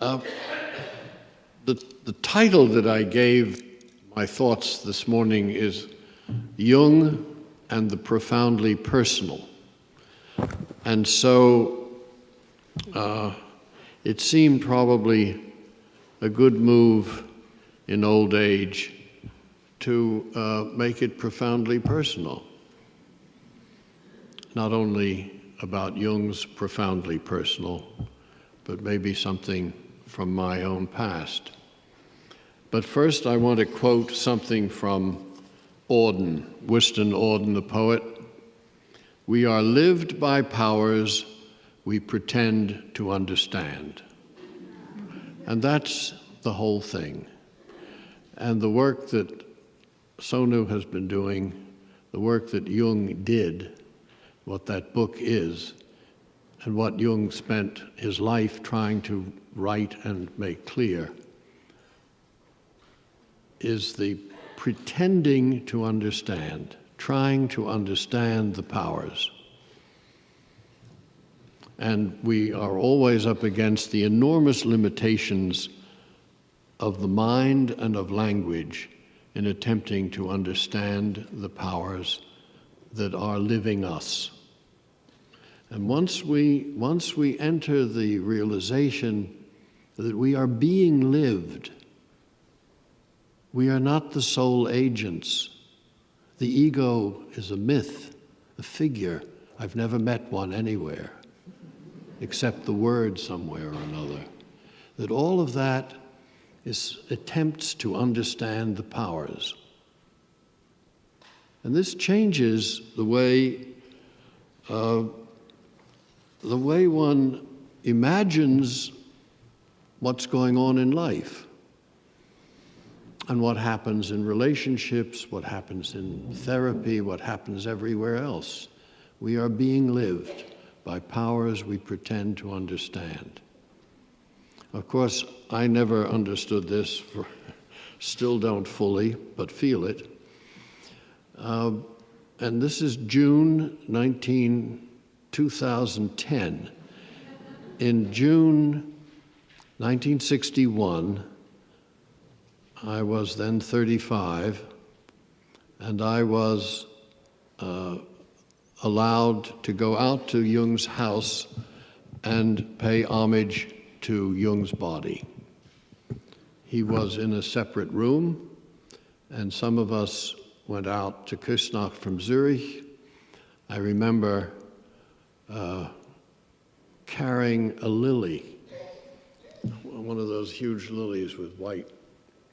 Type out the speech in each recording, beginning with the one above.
The title that I gave my thoughts this morning is Jung and the Profoundly Personal. And so it seemed probably a good move in old age to make it profoundly personal. Not only about Jung's profoundly personal, but maybe something from my own past. But first I want to quote something from Auden, Wystan Auden, the poet. "We are lived by powers we pretend to understand." And that's the whole thing. And the work that Sonu has been doing, the work that Jung did, what that book is, and what Jung spent his life trying to write and make clear, is the pretending to understand, trying to understand the powers. And we are always up against the enormous limitations of the mind and of language in attempting to understand the powers that are living us. And once we enter the realization that we are being lived, we are not the sole agents. The ego is a myth, a figure. I've never met one anywhere, except the word somewhere or another. That all of that is attempts to understand the powers. And this changes the way one imagines what's going on in life and what happens in relationships, what happens in therapy, what happens everywhere else. We are being lived by powers we pretend to understand. Of course, I never understood this, still don't fully, but feel it. And this is June 2010. In June 1961, I was then 35, and I was allowed to go out to Jung's house and pay homage to Jung's body. He was in a separate room, and some of us went out to Küsnacht from Zurich. I remember carrying a lily, one of those huge lilies with white,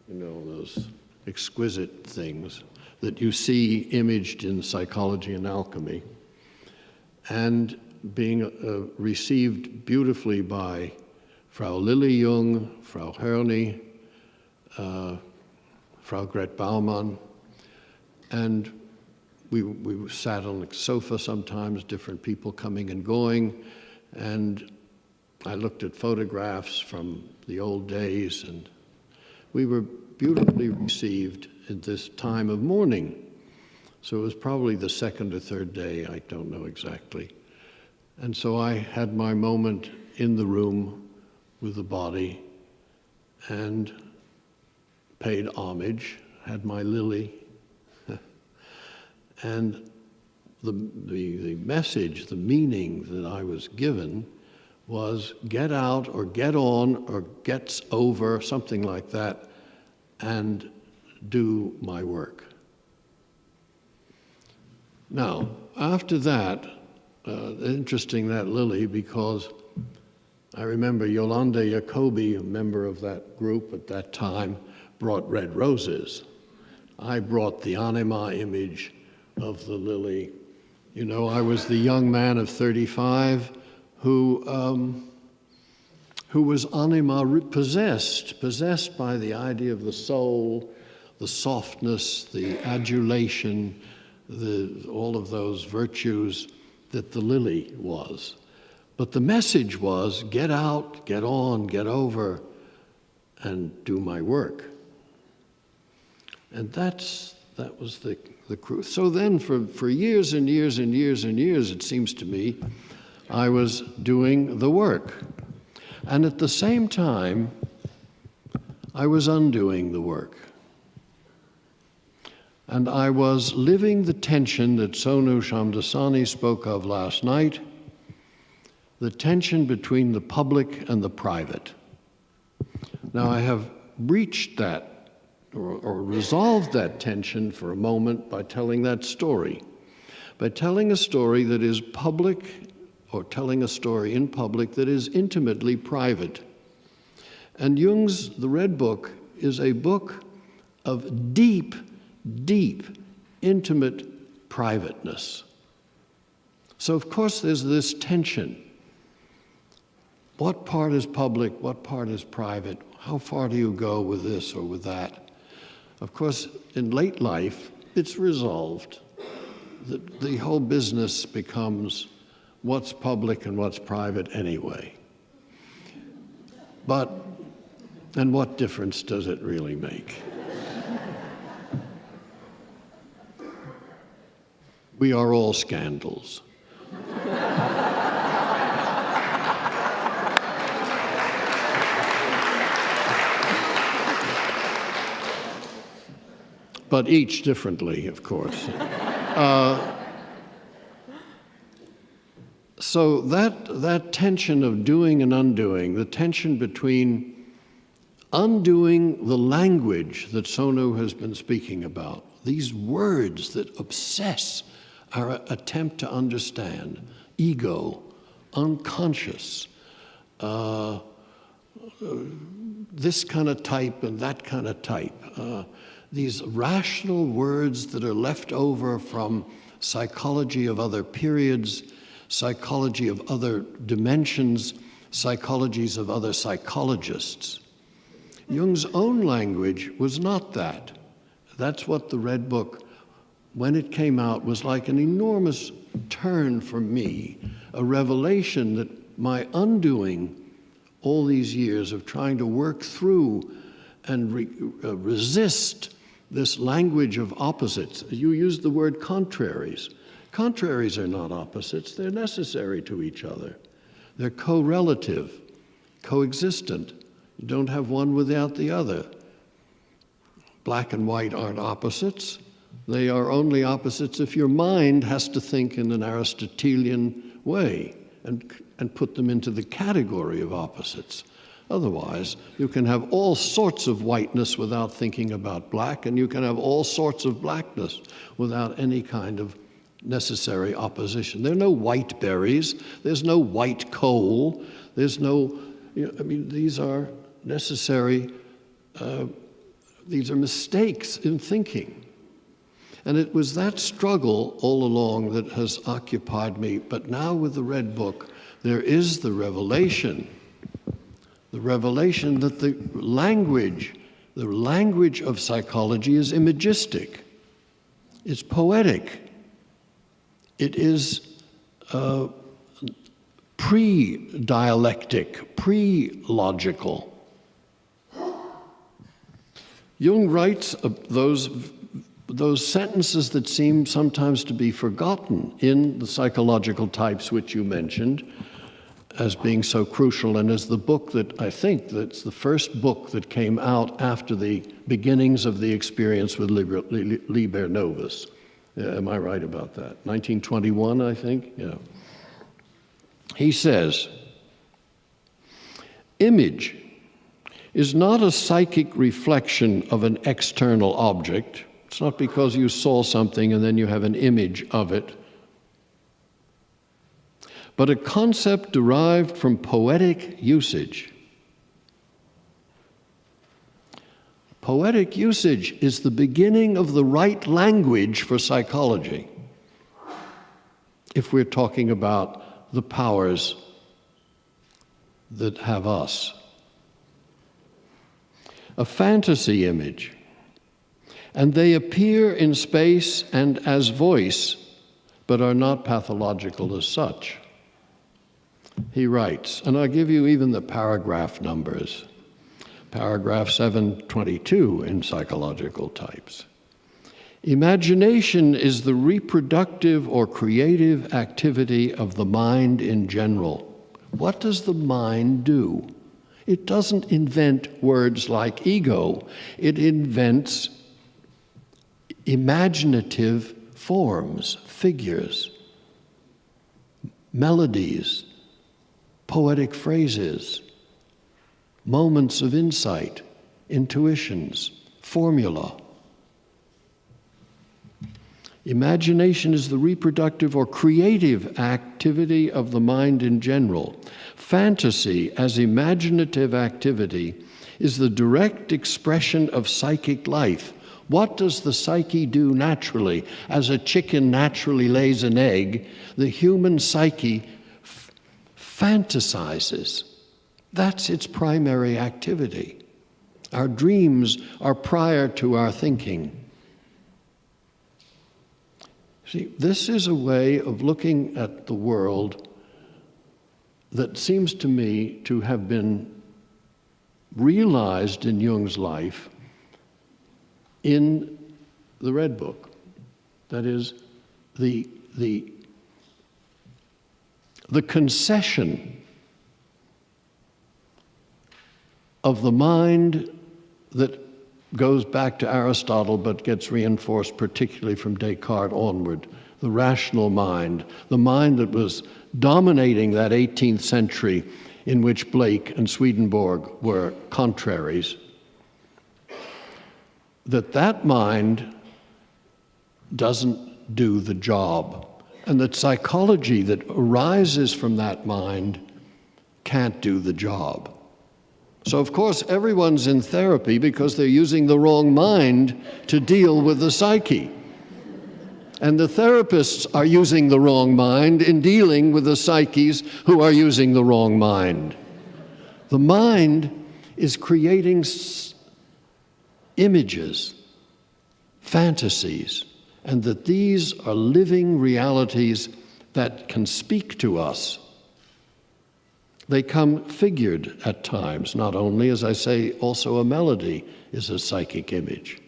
those exquisite things that you see imaged in Psychology and Alchemy, and being received beautifully by Frau Lilly Jung, Frau Hörny, Frau Gret Baumann, and we sat on the sofa sometimes, different people coming and going, and I looked at photographs from the old days, and we were beautifully received at this time of mourning. So it was probably the second or third day, I don't know exactly. And so I had my moment in the room with the body and paid homage, had my lily. And the message, the meaning that I was given was get out or get on or gets over, something like that, and do my work. Now, after that, interesting that lily, because I remember Yolanda Jacobi, a member of that group at that time, brought red roses. I brought the anima image of the lily. I was the young man of 35 who was anima possessed by the idea of the soul, the softness, the adulation, all of those virtues that the lily was. But the message was, get out, get on, get over, and do my work. And that was the truth. So then for years and years and years and years, it seems to me, I was doing the work. And at the same time, I was undoing the work. And I was living the tension that Sonu Shamdasani spoke of last night, the tension between the public and the private. Now, I have breached that or resolved that tension for a moment by telling that story. By telling a story that is public, or telling a story in public that is intimately private. And Jung's The Red Book is a book of deep, deep, intimate privateness. So of course there's this tension. What part is public? What part is private? How far do you go with this or with that? Of course, in late life, it's resolved. The whole business becomes what's public and what's private anyway. And what difference does it really make? We are all scandals. But each differently, of course. So that tension of doing and undoing, the tension between undoing the language that Sonu has been speaking about, these words that obsess our attempt to understand, ego, unconscious, this kind of type and that kind of type, these rational words that are left over from psychology of other periods, psychology of other dimensions, psychologies of other psychologists. Jung's own language was not that. That's what the Red Book, when it came out, was like an enormous turn for me, a revelation that my undoing all these years of trying to work through and resist this language of opposites. You used the word contraries. Contraries are not opposites, they're necessary to each other. They're co-relative, coexistent. You don't have one without the other. Black and white aren't opposites. They are only opposites if your mind has to think in an Aristotelian way and put them into the category of opposites. Otherwise, you can have all sorts of whiteness without thinking about black, and you can have all sorts of blackness without any kind of necessary opposition. There are no white berries, there's no white coal, there's no, these are necessary, these are mistakes in thinking. And it was that struggle all along that has occupied me, but now with the Red Book, there is the revelation that the language of psychology is imagistic, it's poetic, it is pre-dialectic, pre-logical. Jung writes those sentences that seem sometimes to be forgotten in the psychological types which you mentioned as being so crucial, and as the book that I think that's the first book that came out after the beginnings of the experience with Liber Novus. Am I right about that? 1921, I think? Yeah. He says, image is not a psychic reflection of an external object. It's not because you saw something and then you have an image of it, but a concept derived from poetic usage. Poetic usage is the beginning of the right language for psychology, if we're talking about the powers that have us. A fantasy image, and they appear in space and as voice, but are not pathological as such. He writes, and I'll give you even the paragraph numbers. Paragraph 722 in psychological types. Imagination is the reproductive or creative activity of the mind in general. What does the mind do? It doesn't invent words like ego. It invents imaginative forms, figures, melodies, poetic phrases, moments of insight, intuitions, formula. Imagination is the reproductive or creative activity of the mind in general. Fantasy, as imaginative activity, is the direct expression of psychic life. What does the psyche do naturally? As a chicken naturally lays an egg, the human psyche fantasizes. That's its primary activity. Our dreams are prior to our thinking. See, this is a way of looking at the world that seems to me to have been realized in Jung's life in the Red Book. That is, the concession of the mind that goes back to Aristotle but gets reinforced particularly from Descartes onward, the rational mind, the mind that was dominating that 18th century in which Blake and Swedenborg were contraries, that mind doesn't do the job, and that psychology that arises from that mind can't do the job. So, of course, everyone's in therapy because they're using the wrong mind to deal with the psyche. And the therapists are using the wrong mind in dealing with the psyches who are using the wrong mind. The mind is creating images, fantasies, and that these are living realities that can speak to us. They come figured at times, not only, as I say, also a melody is a psychic image.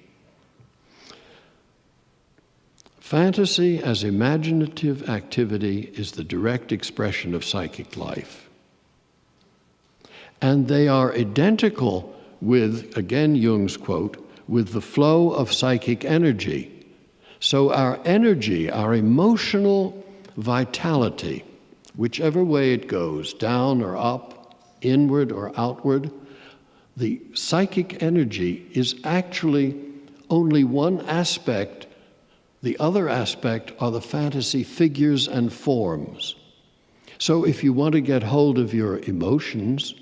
Fantasy as imaginative activity is the direct expression of psychic life. And they are identical with, again Jung's quote, with the flow of psychic energy. So our energy, our emotional vitality, whichever way it goes, down or up, inward or outward, the psychic energy is actually only one aspect. The other aspect are the fantasy figures and forms. So if you want to get hold of your emotions,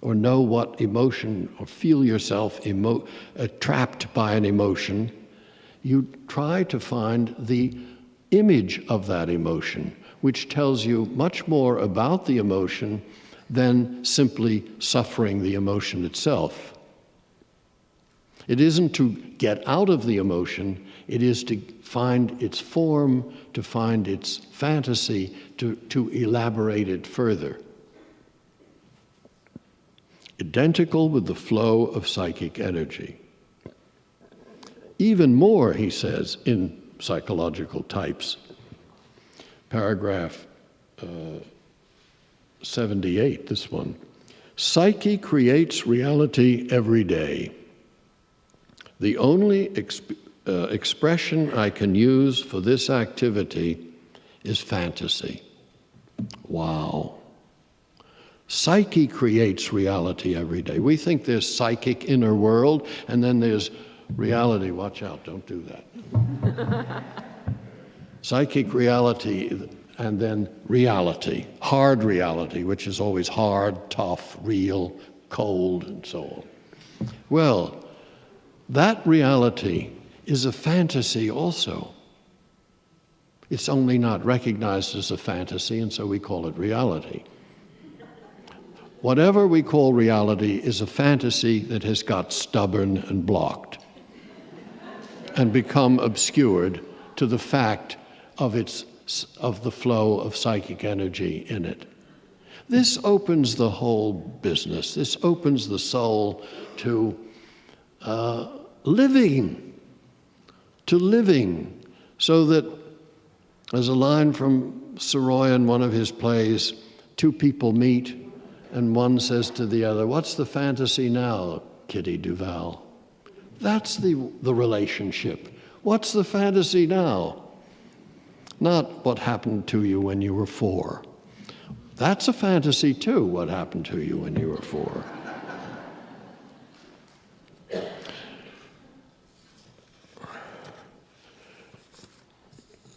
or know what emotion, or feel yourself trapped by an emotion, you try to find the image of that emotion, which tells you much more about the emotion than simply suffering the emotion itself. It isn't to get out of the emotion, it is to find its form, to find its fantasy, to elaborate it further. Identical with the flow of psychic energy. Even more, he says, in Psychological Types, paragraph 78, this one. Psyche creates reality every day. The only expression I can use for this activity is fantasy. Wow. Psyche creates reality every day. We think there's psychic inner world, and then there's reality. Watch out, don't do that. Psychic reality, and then reality, hard reality, which is always hard, tough, real, cold, and so on. Well, that reality is a fantasy also. It's only not recognized as a fantasy, and so we call it reality. Whatever we call reality is a fantasy that has got stubborn and blocked and become obscured to the fact of the flow of psychic energy in it. This opens the whole business. This opens the soul to living, so that, as a line from Soroy in one of his plays, two people meet and one says to the other, "What's the fantasy now, Kitty Duval?" That's the relationship. What's the fantasy now? Not what happened to you when you were 4. That's a fantasy too, what happened to you when you were 4.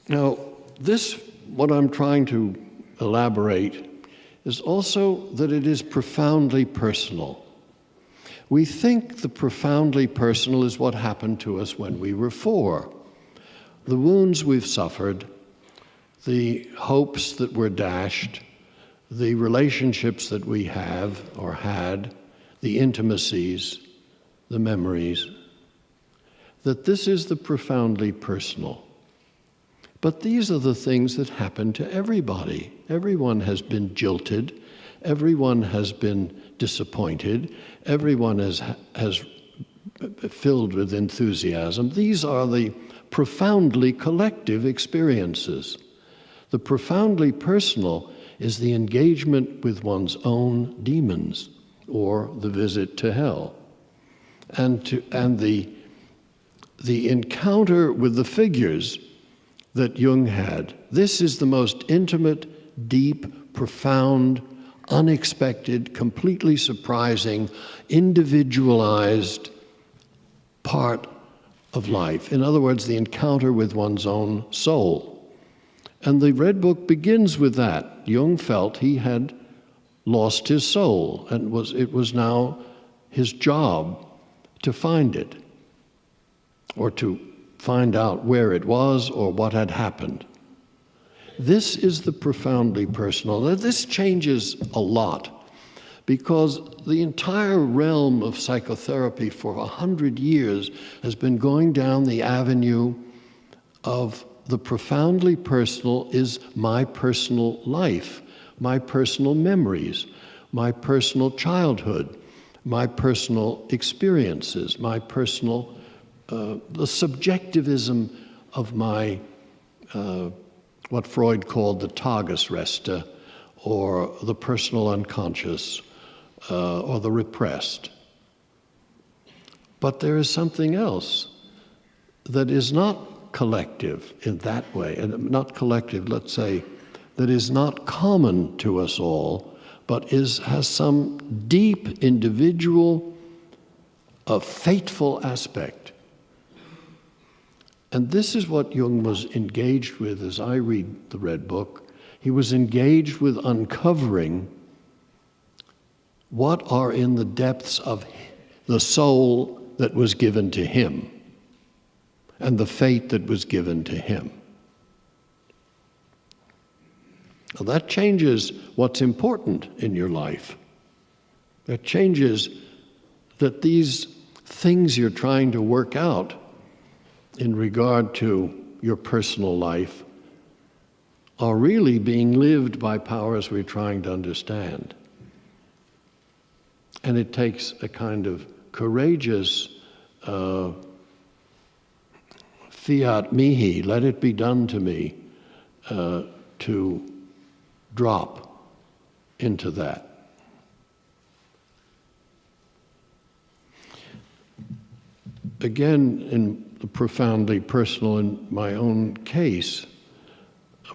Now, what I'm trying to elaborate is also that it is profoundly personal. We think the profoundly personal is what happened to us when we were 4. The wounds we've suffered, the hopes that were dashed, the relationships that we have or had, the intimacies, the memories, that this is the profoundly personal. But these are the things that happen to everybody. Everyone has been jilted. Everyone has been disappointed. Everyone has filled with enthusiasm. These are the profoundly collective experiences. The profoundly personal is the engagement with one's own demons, or the visit to hell, and the encounter with the figures that Jung had. This is the most intimate, deep, profound, unexpected, completely surprising, individualized part of life. In other words, the encounter with one's own soul. And the Red Book begins with that. Jung felt he had lost his soul, and it was now his job to find it, or to find out where it was or what had happened. This is the profoundly personal. Now, this changes a lot, because the entire realm of psychotherapy for 100 years has been going down the avenue of the profoundly personal is my personal life, my personal memories, my personal childhood, my personal experiences, my personal, the subjectivism of my, what Freud called the Tagesreste, or the personal unconscious, or the repressed. But there is something else that is not collective in that way, and not collective, let's say, that is not common to us all, but has some deep individual, fateful aspect. And this is what Jung was engaged with as I read the Red Book. He was engaged with uncovering what are in the depths of the soul that was given to him, and the fate that was given to him. Now that changes what's important in your life. That changes that these things you're trying to work out in regard to your personal life are really being lived by powers we're trying to understand. And it takes a kind of courageous fiat mihi, let it be done to me, to drop into that. Again, in the profoundly personal in my own case,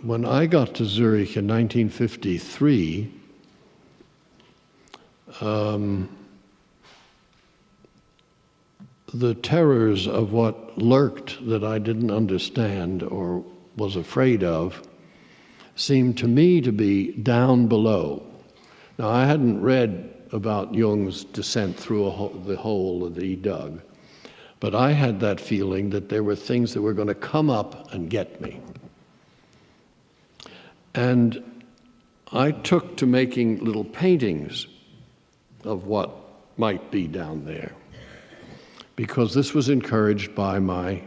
when I got to Zurich in 1953, the terrors of what lurked that I didn't understand or was afraid of seemed to me to be down below. Now, I hadn't read about Jung's descent through the hole that he dug, but I had that feeling that there were things that were going to come up and get me. And I took to making little paintings of what might be down there, because this was encouraged by my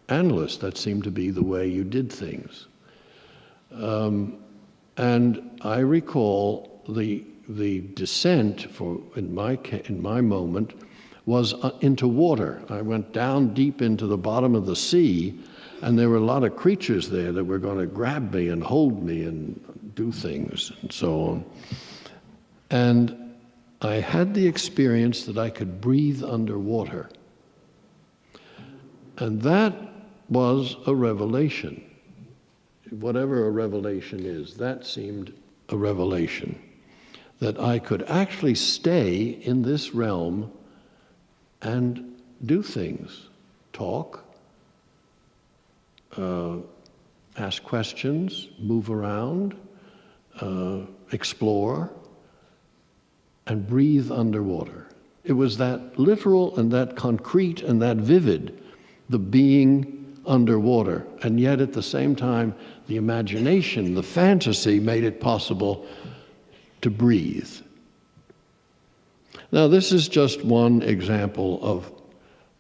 analyst. That seemed to be the way you did things. And I recall the descent in my moment was into water. I went down deep into the bottom of the sea, and there were a lot of creatures there that were going to grab me and hold me and do things and so on. And I had the experience that I could breathe underwater. And that was a revelation. Whatever a revelation is, that seemed a revelation. That I could actually stay in this realm and do things, talk, ask questions, move around, explore, and breathe underwater. It was that literal and that concrete and that vivid, the being underwater. And yet at the same time, the imagination, the fantasy made it possible to breathe. Now, this is just one example of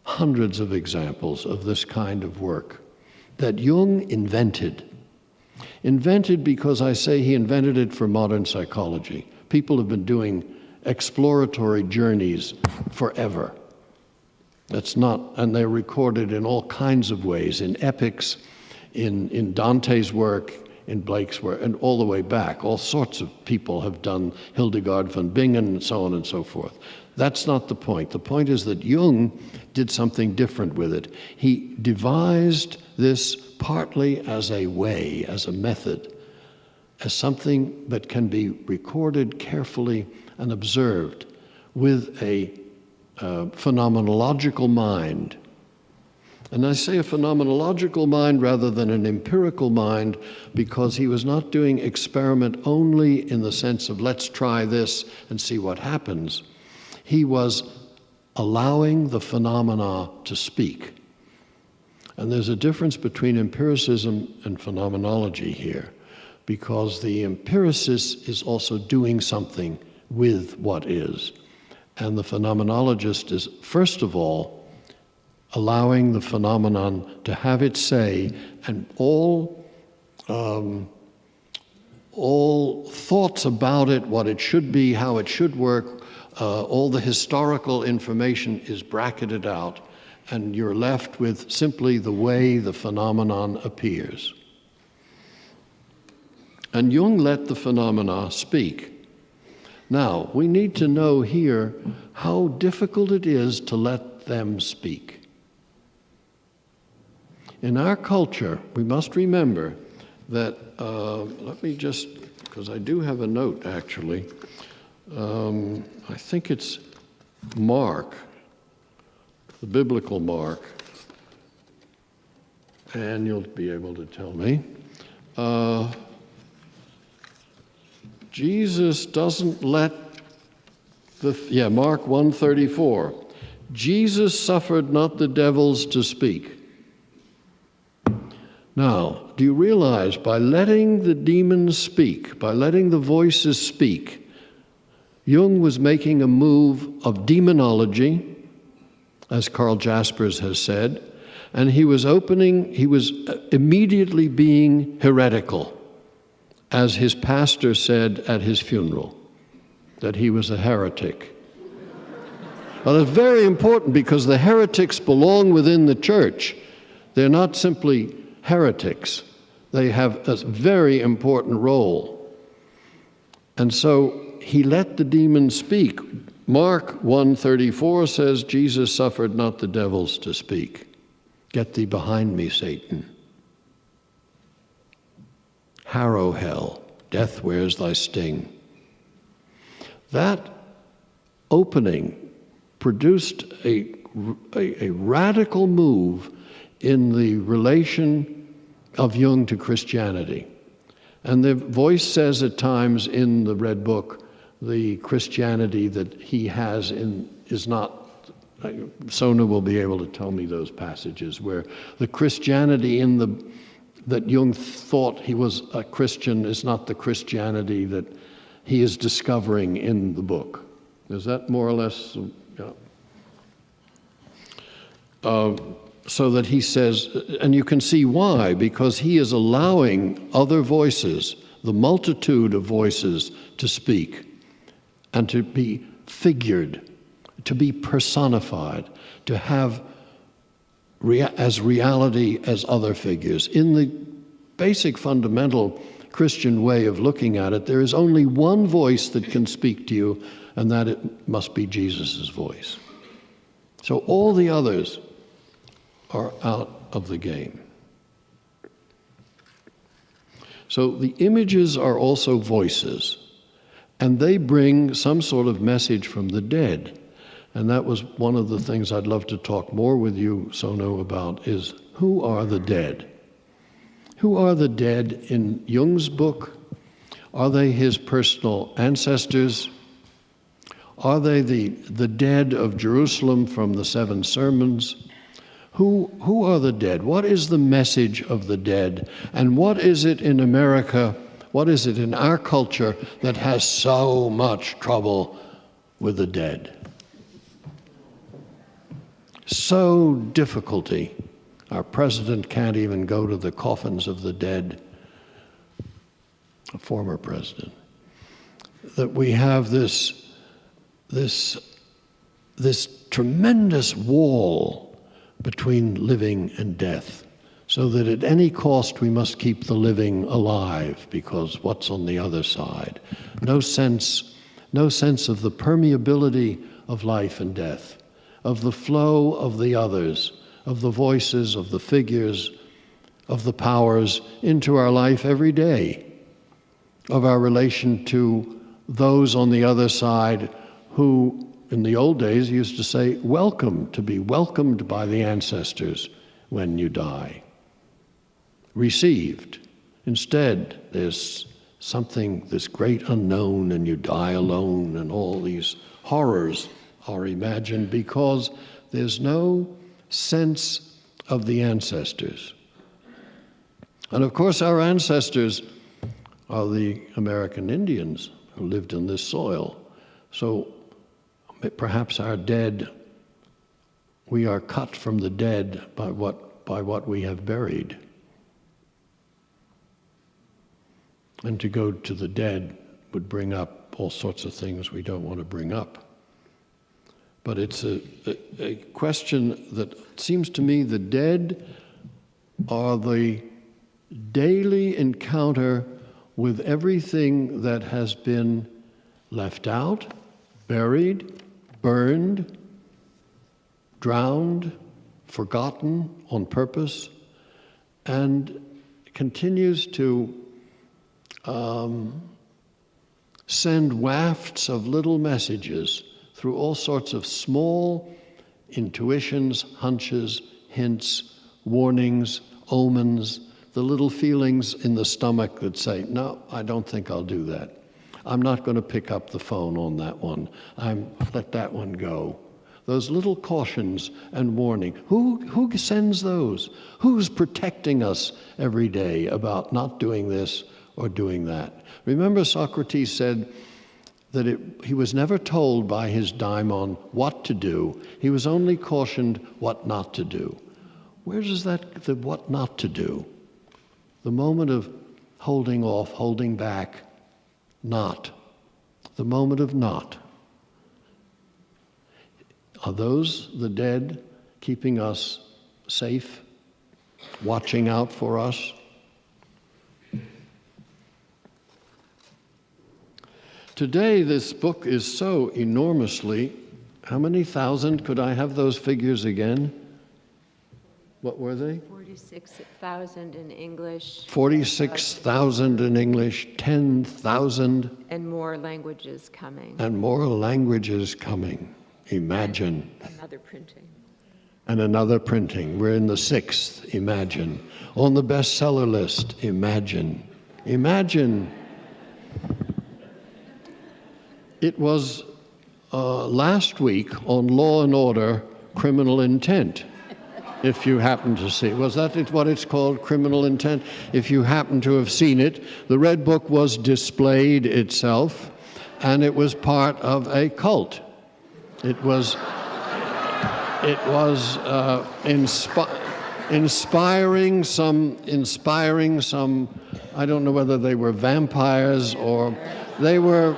hundreds of examples of this kind of work that Jung invented. Invented because I say he invented it for modern psychology. People have been doing exploratory journeys forever. That's not, and they're recorded in all kinds of ways, in epics, in Dante's work, in Blake's work, and all the way back. All sorts of people have done Hildegard von Bingen and so on and so forth. That's not the point. The point is that Jung did something different with it. He devised this partly as a way, as a method, as something that can be recorded carefully and observed with a phenomenological mind. And I say a phenomenological mind rather than an empirical mind because he was not doing experiment only in the sense of let's try this and see what happens. He was allowing the phenomena to speak. And there's a difference between empiricism and phenomenology here, because the empiricist is also doing something with what is. And the phenomenologist is, first of all, allowing the phenomenon to have its say, and all thoughts about it, what it should be, how it should work, all the historical information is bracketed out, and you're left with simply the way the phenomenon appears. And Jung let the phenomena speak. Now, we need to know here how difficult it is to let them speak. In our culture, we must remember that, let me just, because I do have a note actually, I think it's Mark, the biblical Mark, and you'll be able to tell me. Jesus doesn't let Mark 1:34. Jesus suffered not the devils to speak. Now, do you realize by letting the demons speak, by letting the voices speak, Jung was making a move of demonology, as Karl Jaspers has said, and he was immediately being heretical, as his pastor said at his funeral, that he was a heretic. Well, it's very important because the heretics belong within the church. They're not simply heretics. They have a very important role. And so he let the demons speak. Mark 1:34 says, Jesus suffered not the devils to speak. Get thee behind me, Satan. Harrow hell, death wears thy sting. That opening produced a radical move in the relation of Jung to Christianity. And the voice says at times in the Red Book, the Christianity that he has is not, Sona will be able to tell me those passages where the Christianity that Jung thought he was a Christian is not the Christianity that he is discovering in the book. Is that more or less? Yeah. So that he says, and you can see why, because he is allowing other voices, the multitude of voices, to speak and to be figured, to be personified, to have as reality as other figures. In the basic fundamental Christian way of looking at it, there is only one voice that can speak to you, and that it must be Jesus' voice. So all the others are out of the game. So the images are also voices, and they bring some sort of message from the dead. And that was one of the things I'd love to talk more with you, Sono, about, is who are the dead? Who are the dead in Jung's book? Are they his personal ancestors? Are they the dead of Jerusalem from the 7 sermons? Who are the dead? What is the message of the dead? And what is it in America, what is it in our culture that has so much trouble with the dead? So difficulty. Our president can't even go to the coffins of the dead, a former president. That we have this tremendous wall between living and death, so that at any cost we must keep the living alive, because what's on the other side? No sense of the permeability of life and death, of the flow of the others, of the voices, of the figures, of the powers into our life every day, of our relation to those on the other side who, in the old days, used to say, welcome, to be welcomed by the ancestors when you die. Received. Instead, there's something, this great unknown, and you die alone, and all these horrors are imagined because there's no sense of the ancestors. And of course, our ancestors are the American Indians who lived in this soil. So perhaps our dead, we are cut from the dead by what we have buried. And to go to the dead would bring up all sorts of things we don't want to bring up. But it's a question that seems to me the dead are the daily encounter with everything that has been left out, buried, burned, drowned, forgotten on purpose, and continues to send wafts of little messages through all sorts of small intuitions, hunches, hints, warnings, omens, the little feelings in the stomach that say, no, I don't think I'll do that. I'm not going to pick up the phone on that one. Let that one go. Those little cautions and warning. Who sends those? Who's protecting us every day about not doing this or doing that? Remember, Socrates said that he was never told by his daimon what to do. He was only cautioned what not to do. Where does the what not to do? The moment of holding off, holding back, not. The moment of not. Are those the dead keeping us safe, watching out for us? Today, this book is so enormously, how many thousand? Could I have those figures again? What were they? 46,000 in English. 46,000 in English, 10,000. And more languages coming. And more languages coming. Imagine. And another printing. And another printing. We're in the 6th, imagine. On the bestseller list, imagine. Imagine. It was last week on Law and Order, Criminal Intent. If you happen to see, was that what it's called, Criminal Intent? If you happen to have seen it, the Red Book was displayed itself, and it was part of a cult. It was inspiring some, I don't know whether they were vampires or they were.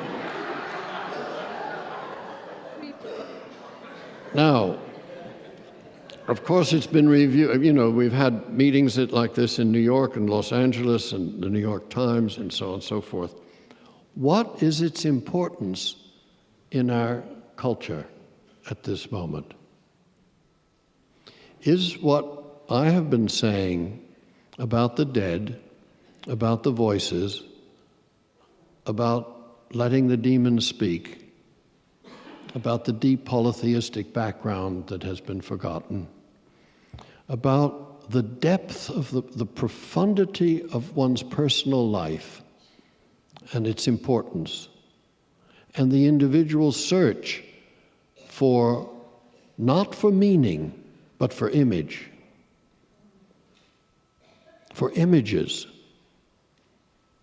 Now, Of course, it's been reviewed. You know, we've had meetings like this in New York and Los Angeles and the New York Times and so on and so forth. What is its importance in our culture at this moment? Is what I have been saying about the dead, about the voices, about letting the demons speak, about the deep polytheistic background that has been forgotten, about the depth of the profundity of one's personal life and its importance, and the individual search for, not for meaning, but for image, for images.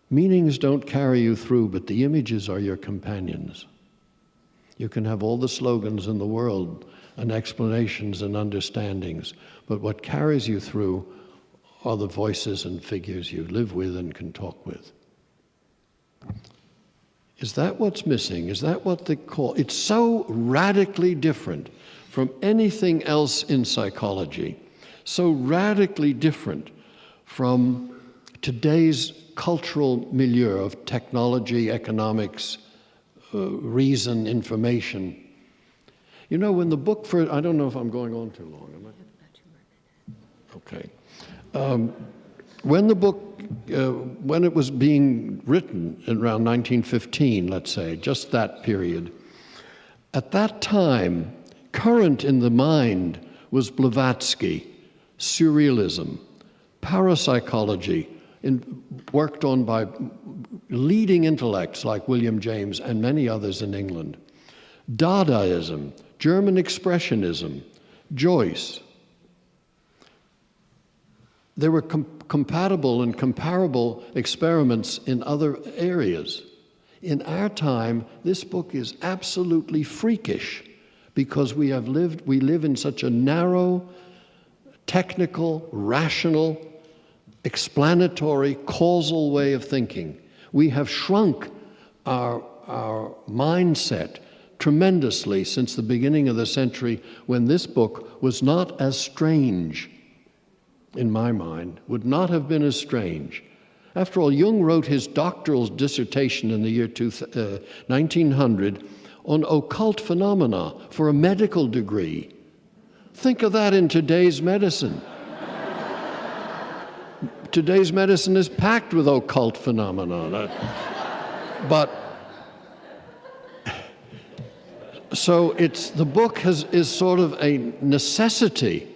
Meanings don't carry you through, but the images are your companions. You can have all the slogans in the world and explanations and understandings, but what carries you through are the voices and figures you live with and can talk with. Is that what's missing? Is that what they call? It's so radically different from anything else in psychology, so radically different from today's cultural milieu of technology, economics, reason, information. You know, when the book first, I don't know if I'm going on too long, am I? Okay. When the book, when it was being written around 1915, let's say, just that period, at that time, current in the mind was Blavatsky, surrealism, parapsychology, worked on by leading intellects like William James and many others in England. Dadaism, German Expressionism, Joyce. There were compatible and comparable experiments in other areas. In our time, this book is absolutely freakish because we live in such a narrow, technical, rational, explanatory, causal way of thinking. We have shrunk our mindset tremendously since the beginning of the century, when this book was not as strange, in my mind, would not have been as strange. After all, Jung wrote his doctoral dissertation in the year 1900 on occult phenomena for a medical degree. Think of that in today's medicine. Today's medicine is packed with occult phenomena. But so the book is sort of a necessity.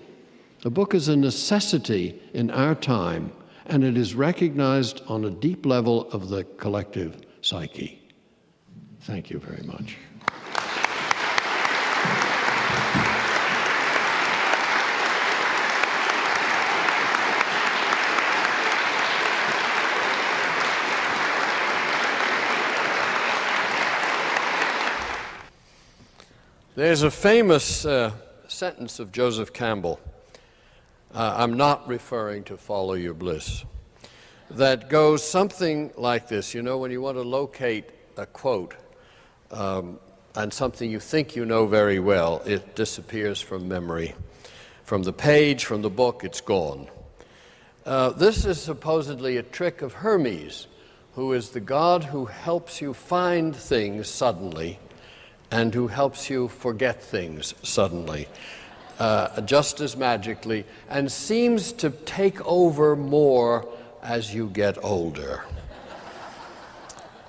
The book is a necessity in our time, and it is recognized on a deep level of the collective psyche. Thank you very much. There's a famous sentence of Joseph Campbell, I'm not referring to Follow Your Bliss, that goes something like this. You know, when you want to locate a quote and something you think you know very well, it disappears from memory. From the page, from the book, it's gone. This is supposedly a trick of Hermes, who is the god who helps you find things suddenly and who helps you forget things suddenly, just as magically, and seems to take over more as you get older.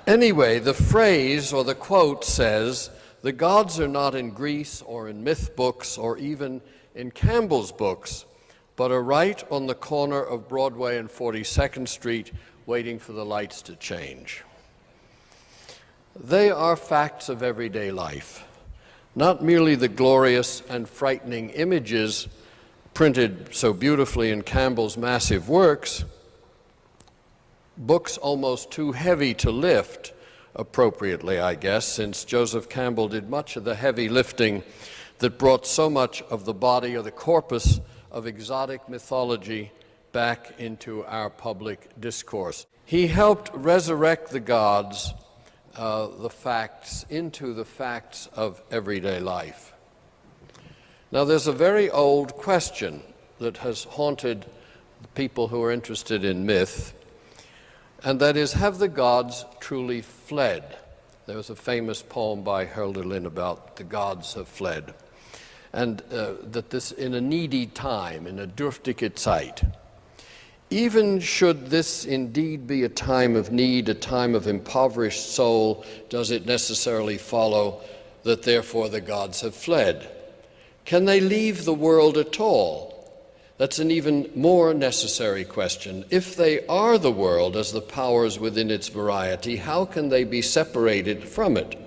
Anyway, the phrase or the quote says, "The gods are not in Greece or in myth books or even in Campbell's books, but are right on the corner of Broadway and 42nd Street waiting for the lights to change." They are facts of everyday life, not merely the glorious and frightening images printed so beautifully in Campbell's massive works, books almost too heavy to lift, appropriately, I guess, since Joseph Campbell did much of the heavy lifting that brought so much of the body or the corpus of exotic mythology back into our public discourse. He helped resurrect the gods, the facts, into the facts of everyday life. Now, there's a very old question that has haunted people who are interested in myth, and that is, have the gods truly fled? There was a famous poem by Hölderlin about the gods have fled, and that this, in a needy time, in a dürftige Zeit, even should this indeed be a time of need, a time of impoverished soul, does it necessarily follow that therefore the gods have fled? Can they leave the world at all? That's an even more necessary question. If they are the world as the powers within its variety, how can they be separated from it?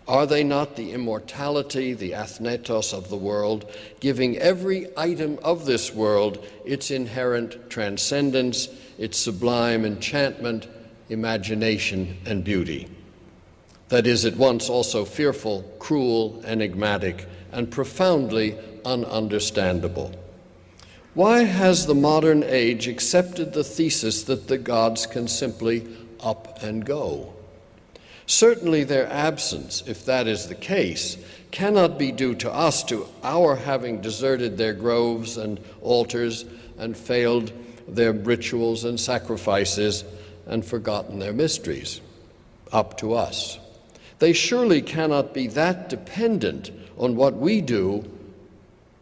Are they not the immortality, the athnetos of the world, giving every item of this world its inherent transcendence, its sublime enchantment, imagination, and beauty? That is at once also fearful, cruel, enigmatic, and profoundly ununderstandable. Why has the modern age accepted the thesis that the gods can simply up and go? Certainly their absence, if that is the case, cannot be due to us, to our having deserted their groves and altars and failed their rituals and sacrifices and forgotten their mysteries. Up to us. They surely cannot be that dependent on what we do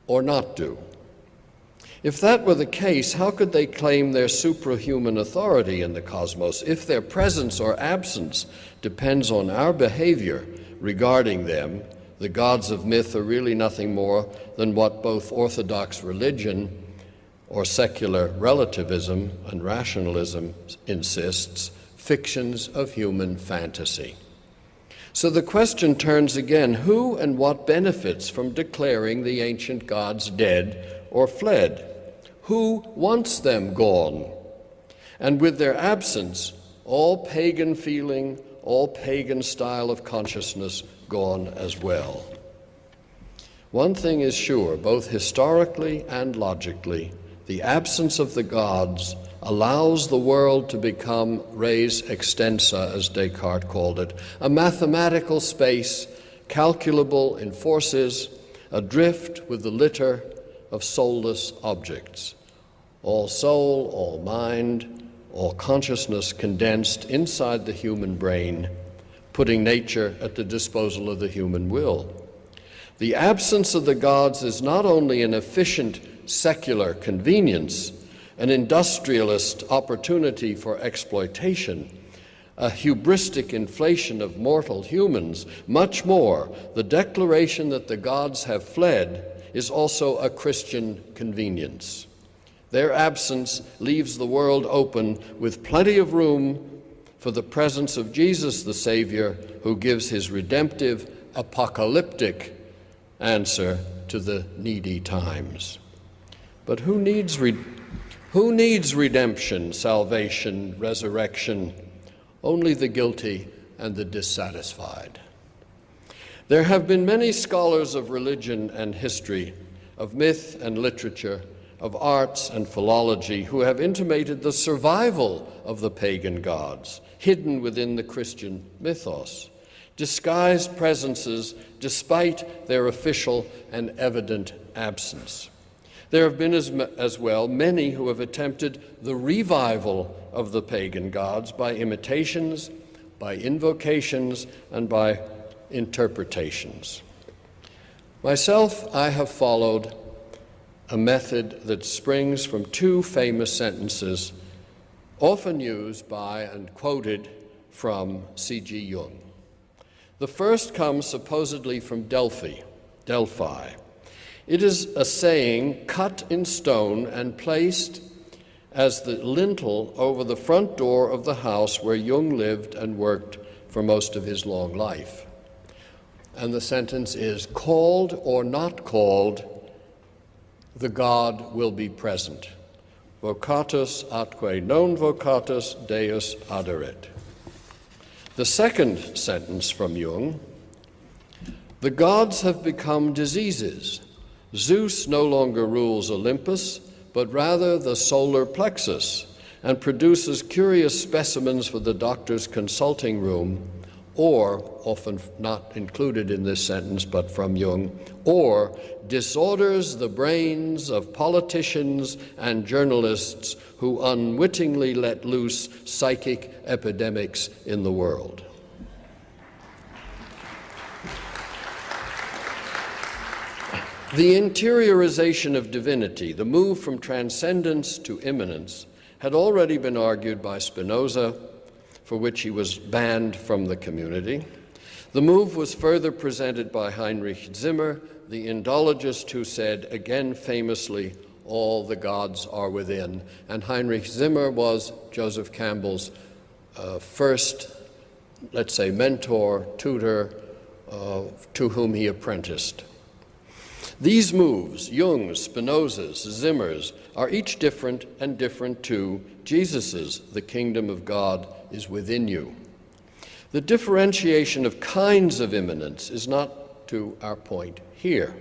or not do. If that were the case, how could they claim their suprahuman authority in the cosmos if their presence or absence depends on our behavior regarding them? The gods of myth are really nothing more than what both Orthodox religion or secular relativism and rationalism insists, fictions of human fantasy. So the question turns again, who and what benefits from declaring the ancient gods dead or fled? Who wants them gone? And with their absence, all pagan feeling, all pagan style of consciousness gone as well. One thing is sure, both historically and logically, the absence of the gods allows the world to become res extensa, as Descartes called it, a mathematical space calculable in forces, adrift with the litter of soulless objects. All soul, all mind, all consciousness condensed inside the human brain, putting nature at the disposal of the human will. The absence of the gods is not only an efficient secular convenience, an industrialist opportunity for exploitation, a hubristic inflation of mortal humans. Much more, the declaration that the gods have fled is also a Christian convenience. Their absence leaves the world open with plenty of room for the presence of Jesus the Savior, who gives his redemptive, apocalyptic answer to the needy times. But who needs redemption, salvation, resurrection? Only the guilty and the dissatisfied. There have been many scholars of religion and history, of myth and literature, of arts and philology who have intimated the survival of the pagan gods, hidden within the Christian mythos, disguised presences despite their official and evident absence. There have been as well many who have attempted the revival of the pagan gods by imitations, by invocations, and by interpretations. Myself, I have followed a method that springs from two famous sentences often used by and quoted from C.G. Jung. The first comes supposedly from Delphi. It is a saying cut in stone and placed as the lintel over the front door of the house where Jung lived and worked for most of his long life. And the sentence is, called or not called, the God will be present. Vocatus atque non vocatus Deus aderet. The second sentence from Jung, the gods have become diseases. Zeus no longer rules Olympus, but rather the solar plexus, and produces curious specimens for the doctor's consulting room. or, often not included in this sentence, but from Jung, or disorders the brains of politicians and journalists who unwittingly let loose psychic epidemics in the world. The interiorization of divinity, the move from transcendence to immanence, had already been argued by Spinoza, for which he was banned from the community. The move was further presented by Heinrich Zimmer, the Indologist, who said, again famously, all the gods are within. And Heinrich Zimmer was Joseph Campbell's first, let's say, mentor, tutor, to whom he apprenticed. These moves, Jung's, Spinoza's, Zimmer's, are each different and different too. Jesus's, the kingdom of God is within you. The differentiation of kinds of immanence is not to our point here,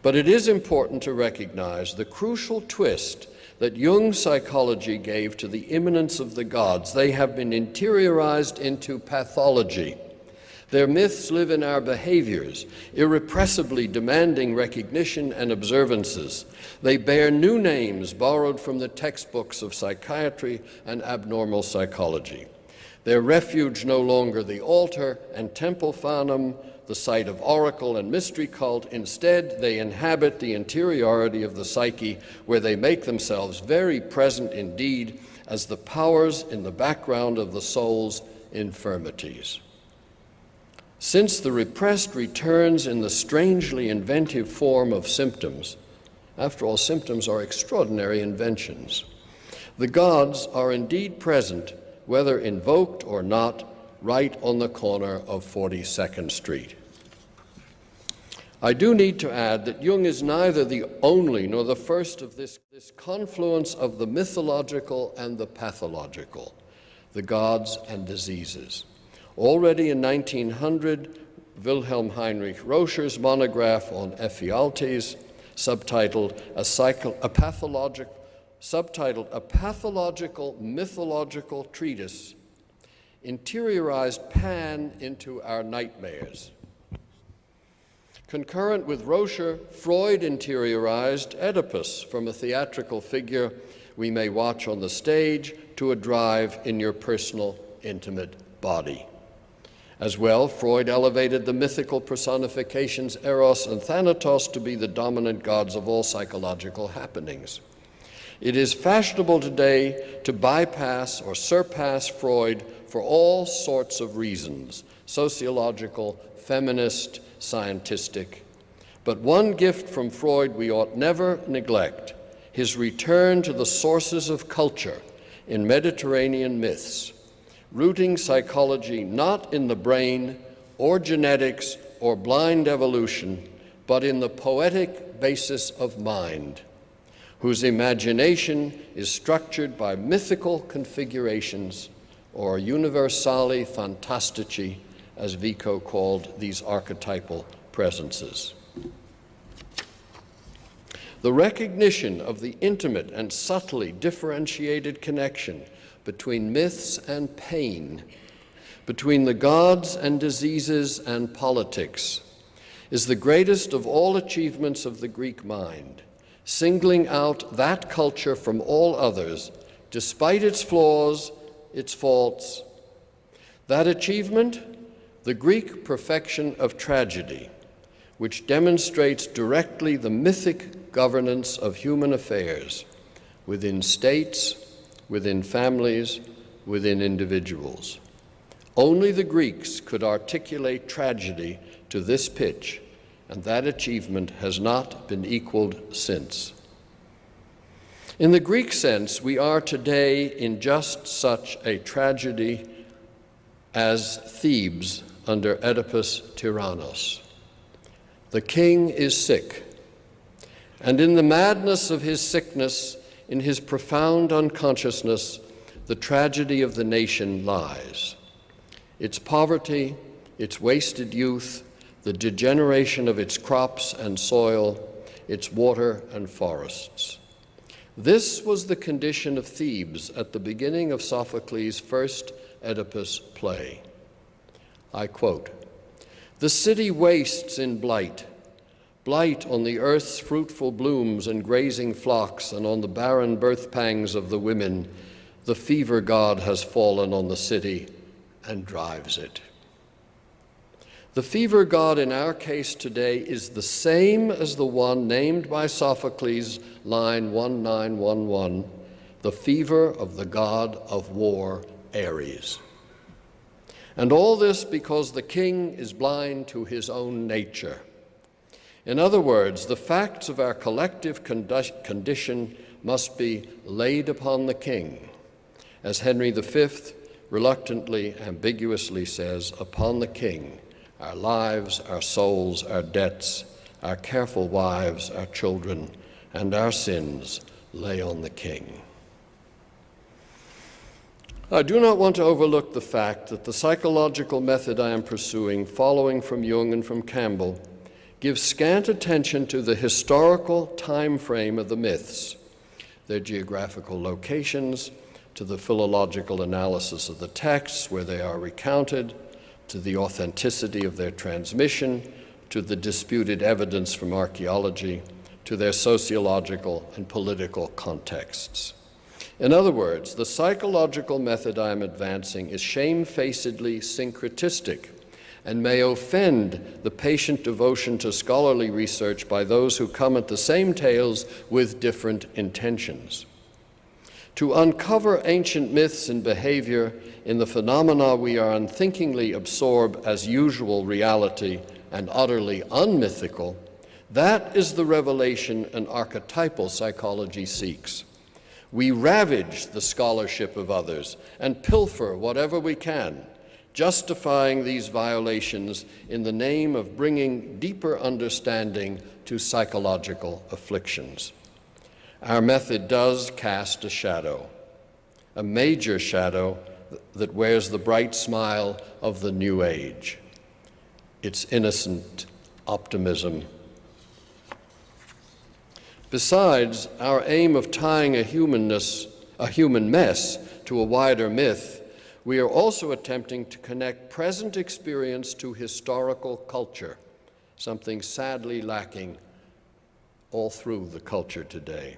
but it is important to recognize the crucial twist that Jung's psychology gave to the immanence of the gods. They have been interiorized into pathology. Their myths live in our behaviors, irrepressibly demanding recognition and observances. They bear new names borrowed from the textbooks of psychiatry and abnormal psychology. Their refuge no longer the altar and temple fanum, the site of oracle and mystery cult. Instead, they inhabit the interiority of the psyche, where they make themselves very present indeed as the powers in the background of the soul's infirmities. Since the repressed returns in the strangely inventive form of symptoms, after all, symptoms are extraordinary inventions, the gods are indeed present, whether invoked or not, right on the corner of 42nd Street. I do need to add that Jung is neither the only nor the first of this confluence of the mythological and the pathological, the gods and diseases. Already in 1900, Wilhelm Heinrich Roscher's monograph on Ephialtes, subtitled A Pathological Mythological Treatise, interiorized Pan into our nightmares. Concurrent with Roscher, Freud interiorized Oedipus from a theatrical figure we may watch on the stage to a drive in your personal, intimate body. As well, Freud elevated the mythical personifications Eros and Thanatos to be the dominant gods of all psychological happenings. It is fashionable today to bypass or surpass Freud for all sorts of reasons, sociological, feminist, scientific. But one gift from Freud we ought never neglect, his return to the sources of culture in Mediterranean myths, rooting psychology not in the brain or genetics or blind evolution, but in the poetic basis of mind, whose imagination is structured by mythical configurations, or universali fantastici, as Vico called these archetypal presences. The recognition of the intimate and subtly differentiated connection between myths and pain, between the gods and diseases and politics, is the greatest of all achievements of the Greek mind, singling out that culture from all others, despite its flaws, its faults. That achievement, the Greek perfection of tragedy, which demonstrates directly the mythic governance of human affairs within states, within families, within individuals. Only the Greeks could articulate tragedy to this pitch, and that achievement has not been equaled since. In the Greek sense, we are today in just such a tragedy as Thebes under Oedipus Tyrannos. The king is sick, and in the madness of his sickness, in his profound unconsciousness, the tragedy of the nation lies. Its poverty, its wasted youth, the degeneration of its crops and soil, its water and forests. This was the condition of Thebes at the beginning of Sophocles' first Oedipus play. I quote, "The city wastes in blight, blight on the earth's fruitful blooms and grazing flocks, and on the barren birth pangs of the women. The fever god has fallen on the city and drives it." The fever god in our case today is the same as the one named by Sophocles, line 1911, the fever of the god of war, Ares. And all this because the king is blind to his own nature. In other words, the facts of our collective condition must be laid upon the king. As Henry V reluctantly, ambiguously says, upon the king, our lives, our souls, our debts, our careful wives, our children, and our sins lay on the king. I do not want to overlook the fact that the psychological method I am pursuing, following from Jung and from Campbell, gives scant attention to the historical time frame of the myths, their geographical locations, to the philological analysis of the texts where they are recounted, to the authenticity of their transmission, to the disputed evidence from archaeology, to their sociological and political contexts. In other words, the psychological method I am advancing is shamefacedly syncretistic and may offend the patient devotion to scholarly research by those who come at the same tales with different intentions. To uncover ancient myths and behavior in the phenomena we are unthinkingly absorb as usual reality and utterly unmythical, that is the revelation an archetypal psychology seeks. We ravage the scholarship of others and pilfer whatever we can, justifying these violations in the name of bringing deeper understanding to psychological afflictions. Our method does cast a shadow, a major shadow that wears the bright smile of the new age. It's innocent optimism. Besides, our aim of tying a human mess to a wider myth, we are also attempting to connect present experience to historical culture, something sadly lacking all through the culture today.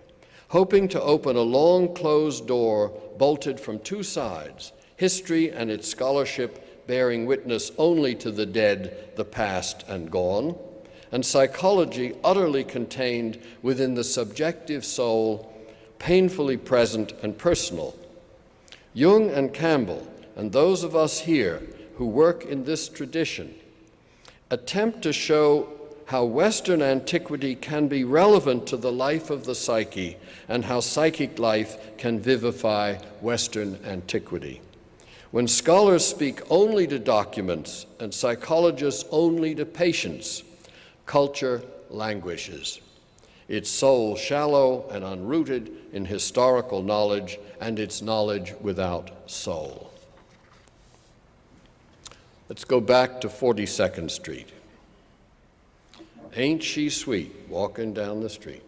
Hoping to open a long closed door bolted from two sides, history and its scholarship bearing witness only to the dead, the past, and gone, and psychology utterly contained within the subjective soul, painfully present and personal. Jung and Campbell, and those of us here who work in this tradition, attempt to show how Western antiquity can be relevant to the life of the psyche and how psychic life can vivify Western antiquity. When scholars speak only to documents and psychologists only to patients, culture languishes, its soul shallow and unrooted in historical knowledge and its knowledge without soul. Let's go back to 42nd Street. Ain't she sweet walking down the street?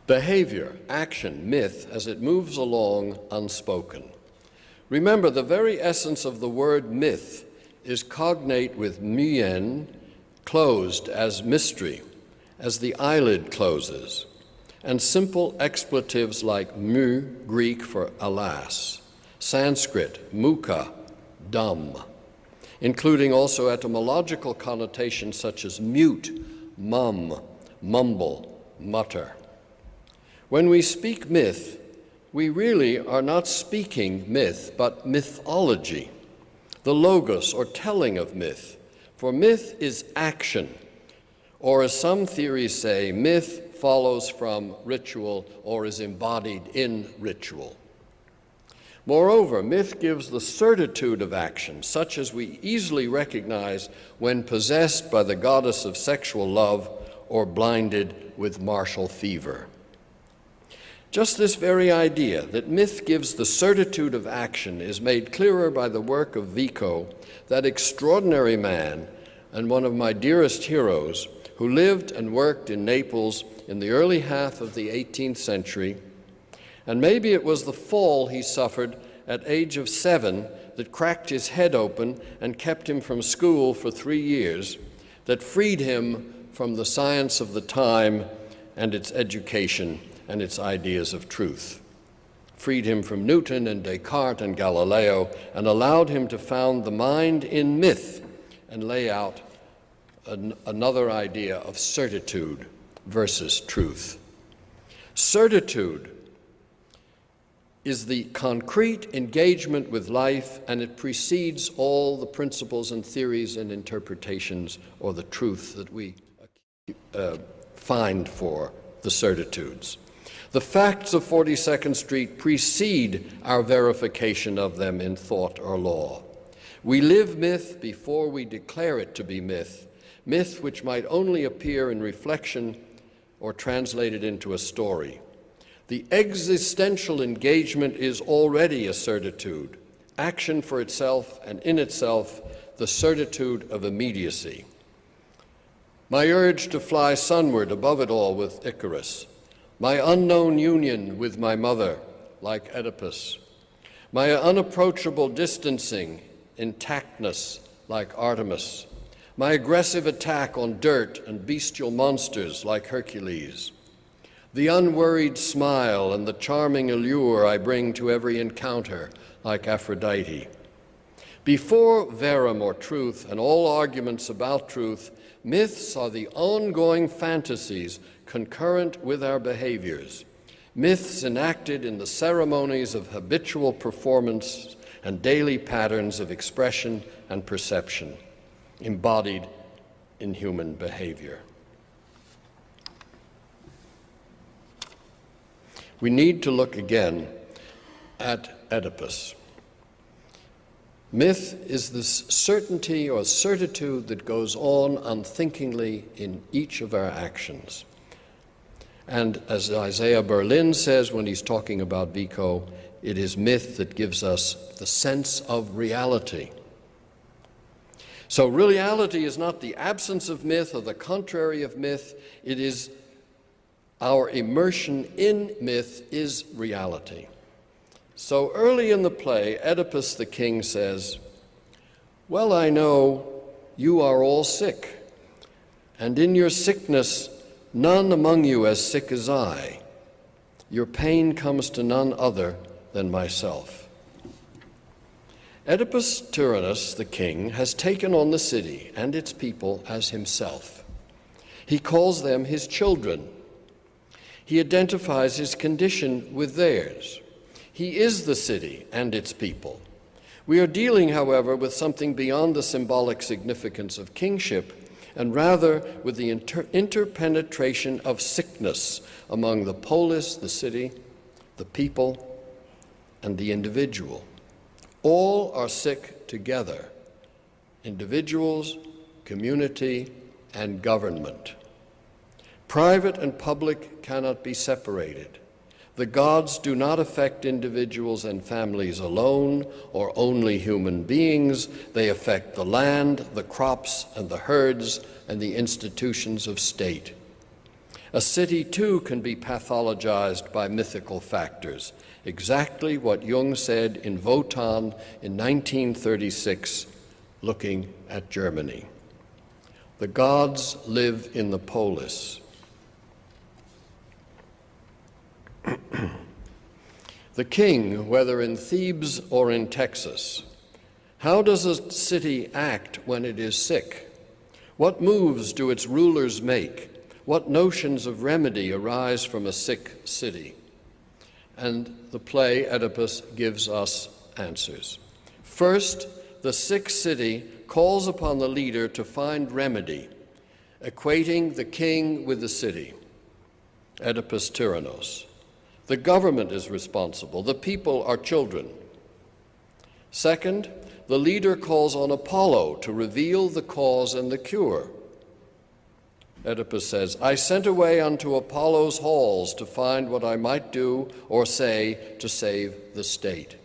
Behavior, action, myth as it moves along unspoken. Remember, the very essence of the word myth is cognate with myen, closed as mystery, as the eyelid closes, and simple expletives like mu, Greek for alas, Sanskrit, mukha, dumb, including also etymological connotations such as mute, mum, mumble, mutter. When we speak myth, we really are not speaking myth, but mythology, the logos or telling of myth. For myth is action, or as some theories say, myth follows from ritual or is embodied in ritual. Moreover, myth gives the certitude of action, such as we easily recognize when possessed by the goddess of sexual love or blinded with martial fever. Just this very idea that myth gives the certitude of action is made clearer by the work of Vico, that extraordinary man and one of my dearest heroes, who lived and worked in Naples in the early half of the 18th century, and maybe it was the fall he suffered at age of 7 that cracked his head open and kept him from school for 3 years, that freed him from the science of the time and its education and its ideas of truth, freed him from Newton and Descartes and Galileo, and allowed him to found the mind in myth and lay out another idea of certitude versus truth. Certitude is the concrete engagement with life, and it precedes all the principles and theories and interpretations or the truth that we find for the certitudes. The facts of 42nd Street precede our verification of them in thought or law. We live myth before we declare it to be myth, myth which might only appear in reflection or translated into a story. The existential engagement is already a certitude, action for itself and in itself, the certitude of immediacy. My urge to fly sunward above it all with Icarus, my unknown union with my mother, like Oedipus, my unapproachable distancing, intactness, like Artemis, my aggressive attack on dirt and bestial monsters, like Hercules, the unworried smile and the charming allure I bring to every encounter, like Aphrodite. Before verum or truth and all arguments about truth, myths are the ongoing fantasies concurrent with our behaviors, myths enacted in the ceremonies of habitual performance and daily patterns of expression and perception, embodied in human behavior. We need to look again at Oedipus. Myth is this certainty or certitude that goes on unthinkingly in each of our actions. And as Isaiah Berlin says when he's talking about Vico, it is myth that gives us the sense of reality. So reality is not the absence of myth or the contrary of myth, it is our immersion in myth is reality. So early in the play, Oedipus the king says, "Well, I know you are all sick, and in your sickness none among you as sick as I. Your pain comes to none other than myself." Oedipus Tyrannus, the king, has taken on the city and its people as himself. He calls them his children. He identifies his condition with theirs. He is the city and its people. We are dealing, however, with something beyond the symbolic significance of kingship, and rather with the interpenetration of sickness among the polis, the city, the people, and the individual. All are sick together, individuals, community, and government. Private and public cannot be separated. The gods do not affect individuals and families alone or only human beings. They affect the land, the crops, and the herds, and the institutions of state. A city, too, can be pathologized by mythical factors, exactly what Jung said in Wotan in 1936, looking at Germany. The gods live in the polis. The king, whether in Thebes or in Texas, how does a city act when it is sick? What moves do its rulers make? What notions of remedy arise from a sick city? And the play Oedipus gives us answers. First, the sick city calls upon the leader to find remedy, equating the king with the city, Oedipus Tyrannos. The government is responsible. The people are children. Second, the leader calls on Apollo to reveal the cause and the cure. Oedipus says, "I sent away unto Apollo's halls to find what I might do or say to save the state."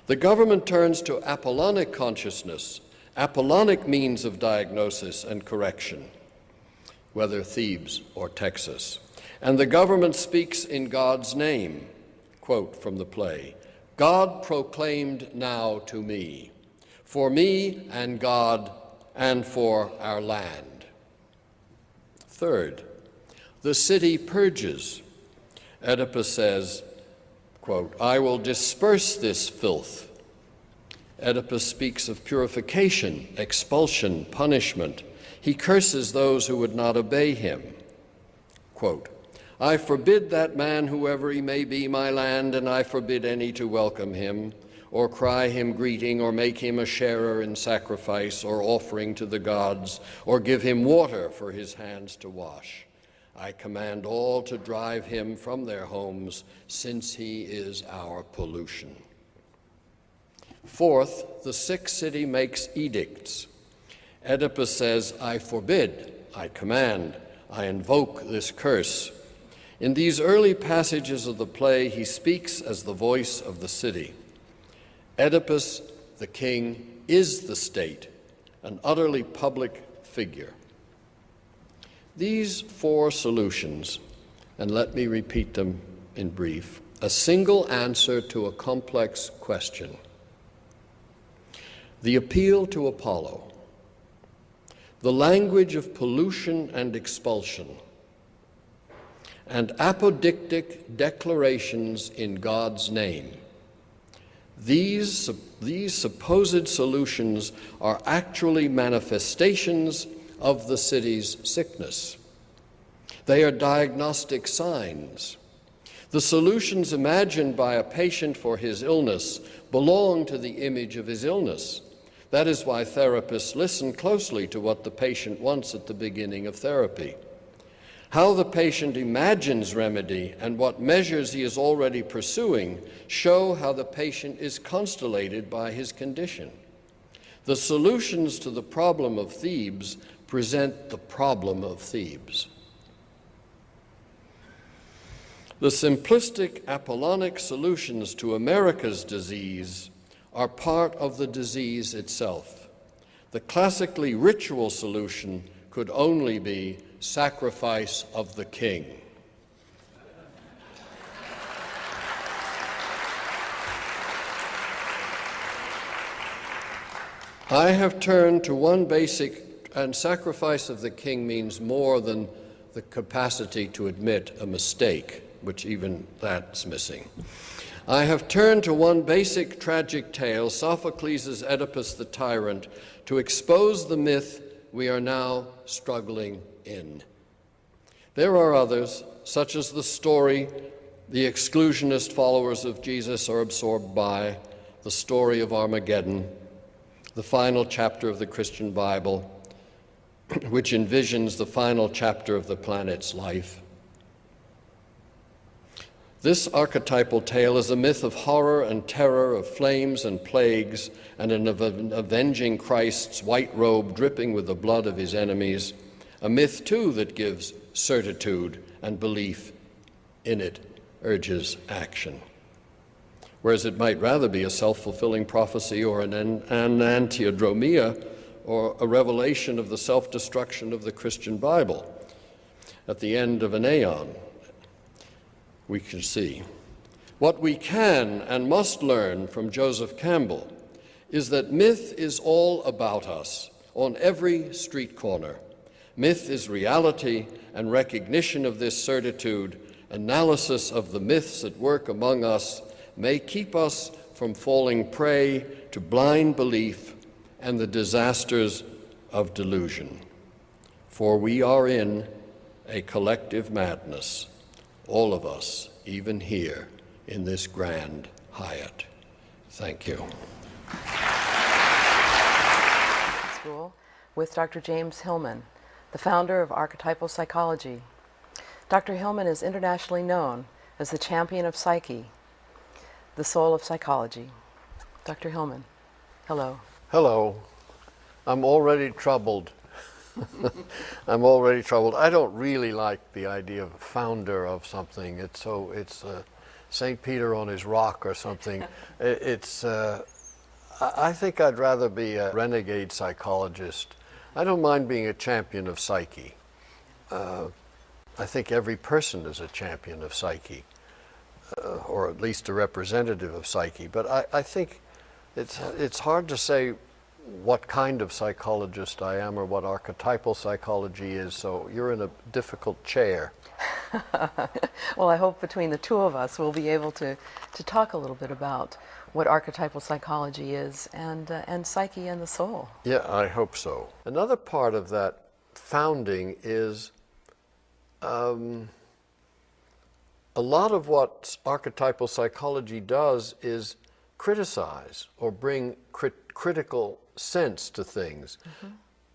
The government turns to Apollonic consciousness, Apollonic means of diagnosis and correction, whether Thebes or Texas. And the government speaks in God's name, quote from the play, God proclaimed now to me, for me and God and for our land. Third, the city purges. Oedipus says, quote, I will disperse this filth. Oedipus speaks of purification, expulsion, punishment. He curses those who would not obey him. Quote, I forbid that man, whoever he may be, my land, and I forbid any to welcome him, or cry him greeting, or make him a sharer in sacrifice or offering to the gods, or give him water for his hands to wash. I command all to drive him from their homes, since he is our pollution. Fourth, the sick city makes edicts. Oedipus says, I forbid, I command, I invoke this curse. In these early passages of the play, he speaks as the voice of the city. Oedipus, the king, is the state, an utterly public figure. These four solutions, and let me repeat them in brief, a single answer to a complex question. The appeal to Apollo, the language of pollution and expulsion, and apodictic declarations in God's name. These supposed solutions are actually manifestations of the city's sickness. They are diagnostic signs. The solutions imagined by a patient for his illness belong to the image of his illness. That is why therapists listen closely to what the patient wants at the beginning of therapy. How the patient imagines remedy and what measures he is already pursuing show how the patient is constellated by his condition. The solutions to the problem of Thebes present the problem of Thebes. The simplistic Apollonic solutions to America's disease are part of the disease itself. The classically ritual solution could only be sacrifice of the king. I have turned to one basic, and sacrifice of the king means more than the capacity to admit a mistake, which even that's missing. I have turned to one basic tragic tale, Sophocles' Oedipus the Tyrant, to expose the myth we are now struggling in. There are others, such as the story the exclusionist followers of Jesus are absorbed by, the story of Armageddon, the final chapter of the Christian Bible, which envisions the final chapter of the planet's life. This archetypal tale is a myth of horror and terror, of flames and plagues, and an avenging Christ's white robe dripping with the blood of his enemies, a myth, too, that gives certitude and belief in it, urges action. Whereas it might rather be a self-fulfilling prophecy or an antiodromia or a revelation of the self-destruction of the Christian Bible at the end of an aeon. We can see. What we can and must learn from Joseph Campbell is that myth is all about us, on every street corner. Myth is reality, and recognition of this certitude, analysis of the myths at work among us, may keep us from falling prey to blind belief and the disasters of delusion. For we are in a collective madness, all of us, even here in this grand Hyatt. Thank you. School with Dr. James Hillman, the founder of archetypal psychology. Dr. Hillman is internationally known as the champion of psyche, the soul of psychology. Dr. Hillman, hello. Hello. I'm already troubled. I'm already troubled. I don't really like the idea of founder of something. It's St. Peter on his rock or something. I think I'd rather be a renegade psychologist. I don't mind being a champion of psyche. I think every person is a champion of psyche. or at least a representative of psyche. But I think it's hard to say what kind of psychologist I am or what archetypal psychology is, so you're in a difficult chair. Well, I hope between the two of us we'll be able to talk a little bit about what archetypal psychology is and psyche and the soul. Yeah, I hope so. Another part of that founding is a lot of what archetypal psychology does is criticize or bring critical sense to things.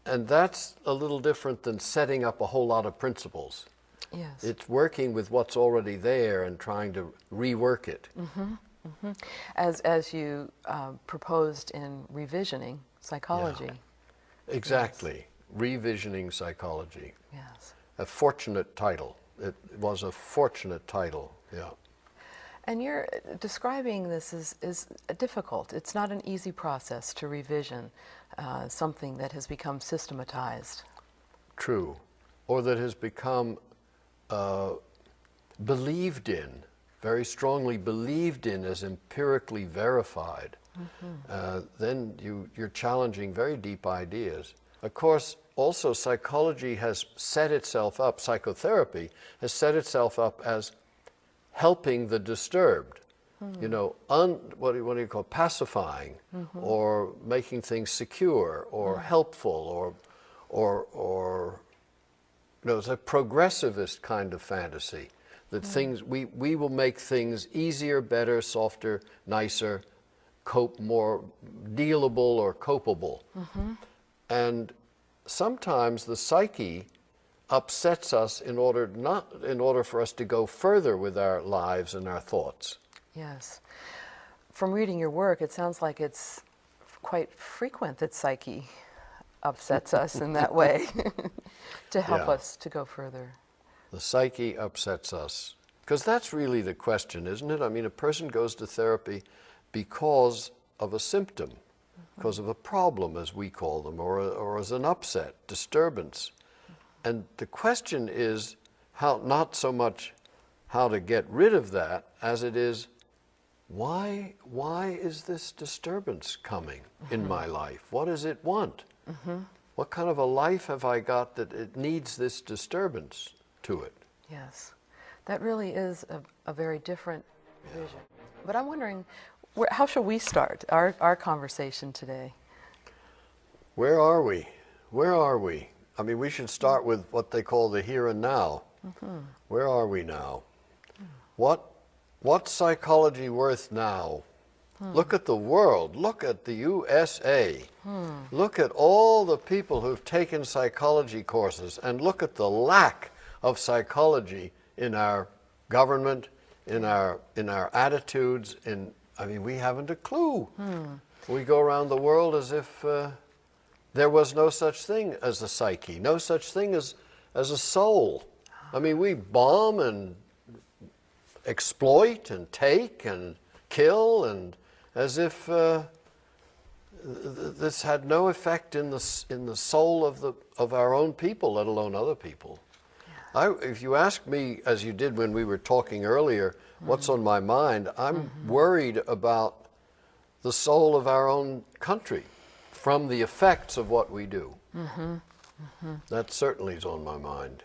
And that's a little different than setting up a whole lot of principles. Yes. It's working with what's already there and trying to rework it. As you proposed in revisioning psychology. Yeah. Exactly. Yes. Revisioning psychology. Yes. A fortunate title. It was a fortunate title, yeah. And you're describing this as difficult. It's not an easy process to revision something that has become systematized. True. Or that has become believed in, very strongly believed in as empirically verified. Then you're challenging very deep ideas. Of course, also psychology has set itself up, psychotherapy has set itself up as helping the disturbed, you know, what do you call pacifying, or making things secure, or helpful, or you know, it's a progressivist kind of fantasy that things we will make things easier, better, softer, nicer, more dealable or copable, and sometimes the psyche upsets us in order for us to go further with our lives and our thoughts. Yes. From reading your work, it sounds like it's quite frequent that psyche upsets us in that way to help us to go further. The psyche upsets us. Because that's really the question, isn't it? I mean, a person goes to therapy because of a symptom, because of a problem, as we call them, or as an upset, disturbance. And the question is not so much how to get rid of that as it is, why is this disturbance coming in my life? What does it want? What kind of a life have I got that it needs this disturbance to it? Yes, that really is a very different vision. But I'm wondering, how shall we start our conversation today? Where are we? Where are we? I mean, we should start with what they call the here and now. Where are we now? What's psychology worth now? Look at the world. Look at the USA. Look at all the people who've taken psychology courses, and look at the lack of psychology in our government, in our attitudes. I mean, we haven't a clue. We go around the world as if there was no such thing as a psyche, no such thing as a soul. I mean, we bomb and exploit and take and kill, and as if this had no effect in the soul of our own people, let alone other people. If you ask me, as you did when we were talking earlier, what's on my mind, I'm worried about the soul of our own country from the effects of what we do. That certainly is on my mind.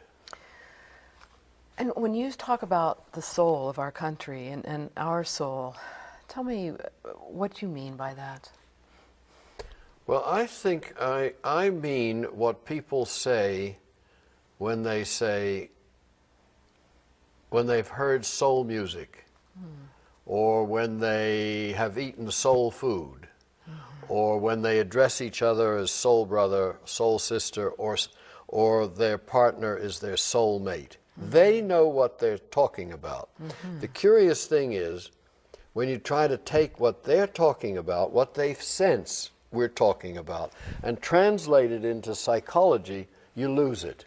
And when you talk about the soul of our country and our soul, tell me what you mean by that. Well, I think I mean what people say when they've heard soul music, or when they have eaten soul food, or when they address each other as soul brother, soul sister, or their partner is their soul mate. They know what they're talking about. The curious thing is, when you try to take what they're talking about, what they sense we're talking about, and translate it into psychology, you lose it.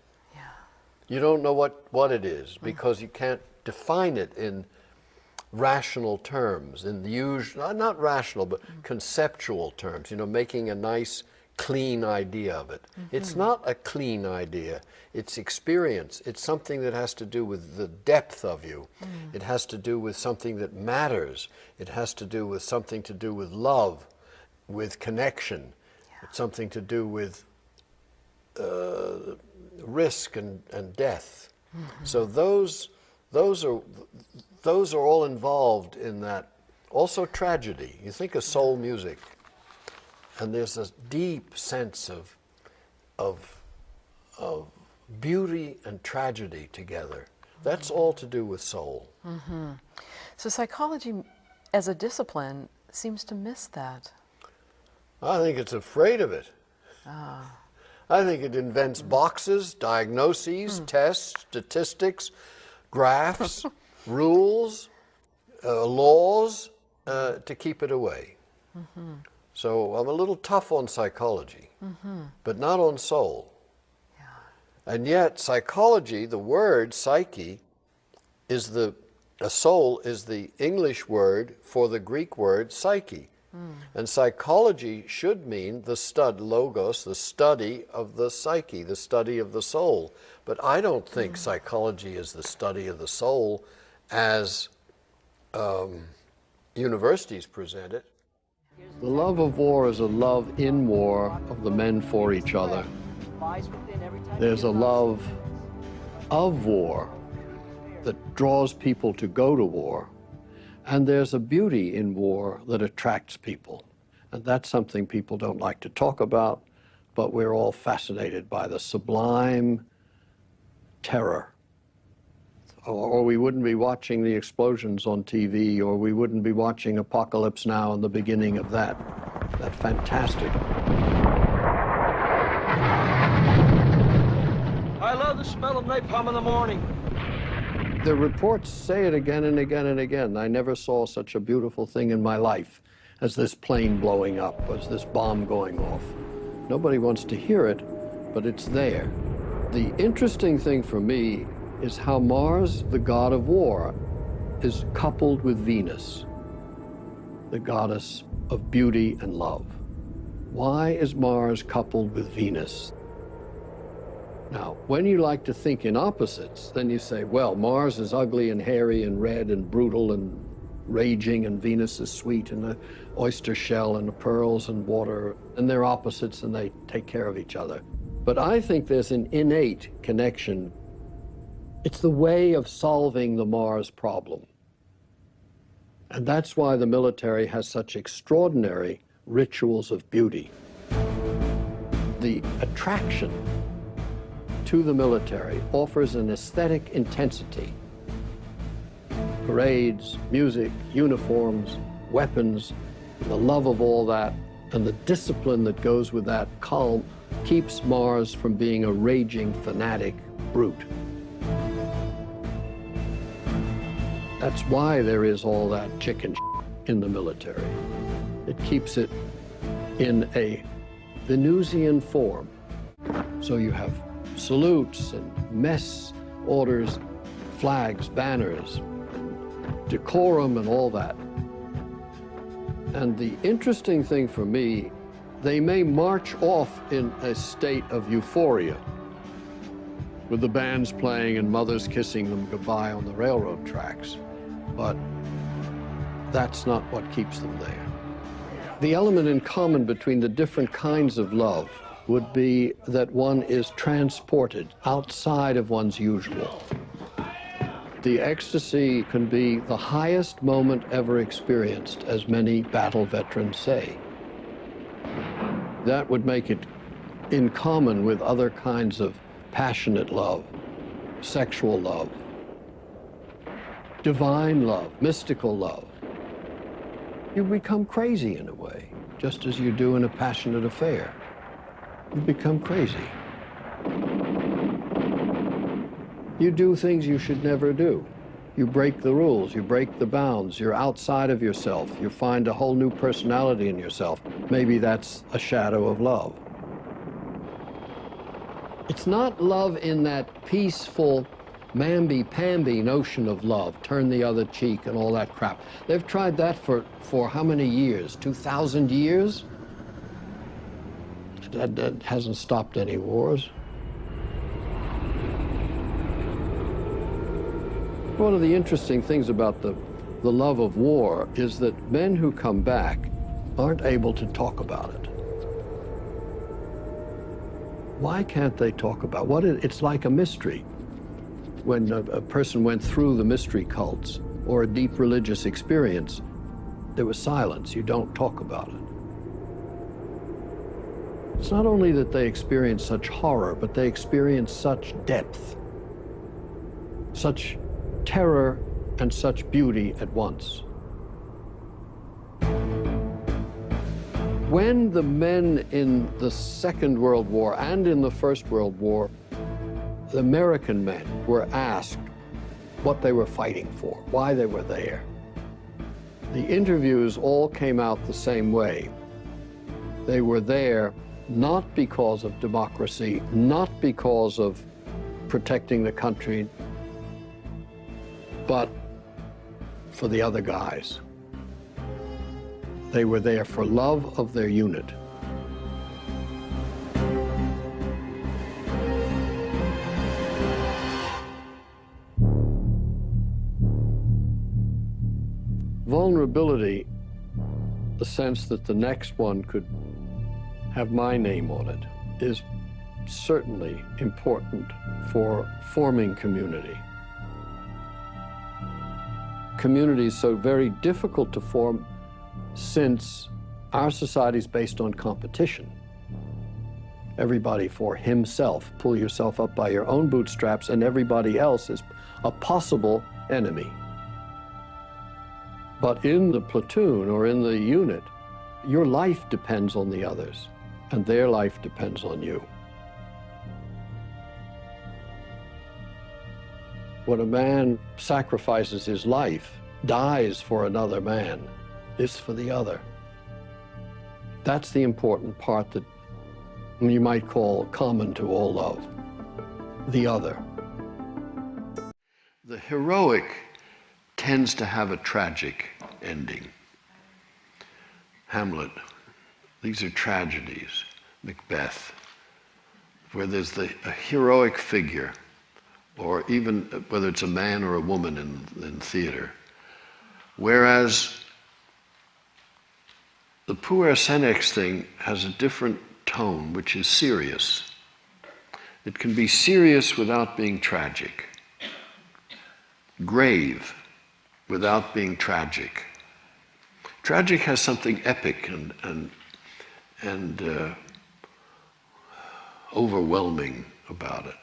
You don't know what it is, because you can't define it in rational terms, in the usual, not rational, but conceptual terms, you know, making a nice, clean idea of it. It's not a clean idea. It's experience. It's something that has to do with the depth of you. It has to do with something that matters. It has to do with something to do with love, with connection. It's something to do with risk and death. So those are all involved in that. Also tragedy. You think of soul music, and there's a deep sense of beauty and tragedy together. That's all to do with soul. So psychology as a discipline seems to miss that. I think it's afraid of it. I think it invents boxes, diagnoses, tests, statistics, graphs, rules, laws to keep it away. So I'm a little tough on psychology, but not on soul. And yet psychology, the word psyche, is a soul is the English word for the Greek word psyche. And psychology should mean logos, the study of the psyche, the study of the soul. But I don't think psychology is the study of the soul as universities present it. The love of war is a love in war of the men for each other. There's a love of war that draws people to go to war. And there's a beauty in war that attracts people. And that's something people don't like to talk about, but we're all fascinated by the sublime terror. Or we wouldn't be watching the explosions on TV, or we wouldn't be watching Apocalypse Now and the beginning of that fantastic. I love the smell of napalm in the morning. The reports say it again and again and again. I never saw such a beautiful thing in my life as this plane blowing up, as this bomb going off. Nobody wants to hear it, but it's there. The interesting thing for me is how Mars, the god of war, is coupled with Venus, the goddess of beauty and love. Why is Mars coupled with Venus? Now, when you like to think in opposites, then you say, well, Mars is ugly and hairy and red and brutal and raging, and Venus is sweet and the oyster shell and the pearls and water, and they're opposites and they take care of each other. But I think there's an innate connection. It's the way of solving the Mars problem. And that's why the military has such extraordinary rituals of beauty. The attraction to the military offers an aesthetic intensity. Parades, music, uniforms, weapons, the love of all that, and the discipline that goes with that calm keeps Mars from being a raging, fanatic brute. That's why there is all that chicken in the military. It keeps it in a Venusian form. So you have salutes and mess orders, flags, banners, decorum and all that. And the interesting thing for me, they may march off in a state of euphoria with the bands playing and mothers kissing them goodbye on the railroad tracks, but that's not what keeps them there. The element in common between the different kinds of love would be that one is transported outside of one's usual. The ecstasy can be the highest moment ever experienced, as many battle veterans say. That would make it in common with other kinds of passionate love, sexual love, divine love, mystical love. You become crazy in a way, just as you do in a passionate affair. You become crazy. You do things you should never do. You break the rules, you break the bounds, you're outside of yourself, you find a whole new personality in yourself. Maybe that's a shadow of love. It's not love in that peaceful, mamby-pamby notion of love, turn the other cheek and all that crap. They've tried that for how many years? 2,000 years? that hasn't stopped any wars. One of the interesting things about the love of war is that men who come back aren't able to talk about it. Why can't they talk about it's like a mystery. When a person went through the mystery cults or a deep religious experience, there was silence. You don't talk about it. It's not only that they experience such horror, but they experience such depth, such terror and such beauty at once. When the men in the Second World War and in the First World War, the American men were asked what they were fighting for, why they were there, the interviews all came out the same way. They were there not because of democracy, not because of protecting the country, but for the other guys. They were there for love of their unit. Vulnerability, the sense that the next one could have my name on it, is certainly important for forming community. Community is so very difficult to form since our society is based on competition. Everybody for himself. Pull yourself up by your own bootstraps, and everybody else is a possible enemy. But in the platoon or in the unit, your life depends on the others, and their life depends on you. When a man sacrifices his life, dies for another man, it's for the other. That's the important part that you might call common to all love, the other. The heroic tends to have a tragic ending. Hamlet, these are tragedies. Macbeth, where there's a heroic figure, or even whether it's a man or a woman in theater. Whereas the puer senex thing has a different tone, which is serious. It can be serious without being tragic, grave without being tragic. Tragic has something epic and overwhelming about it.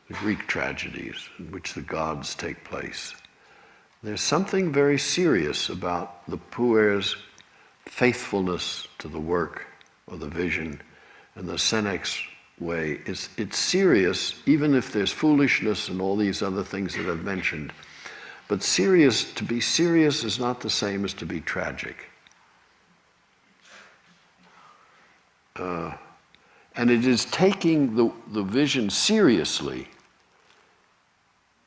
The Greek tragedies in which the gods take place. There's something very serious about the puer's faithfulness to the work or the vision, and the senex way it's serious, even if there's foolishness and all these other things that I've mentioned. But to be serious is not the same as to be tragic. And it is taking the vision seriously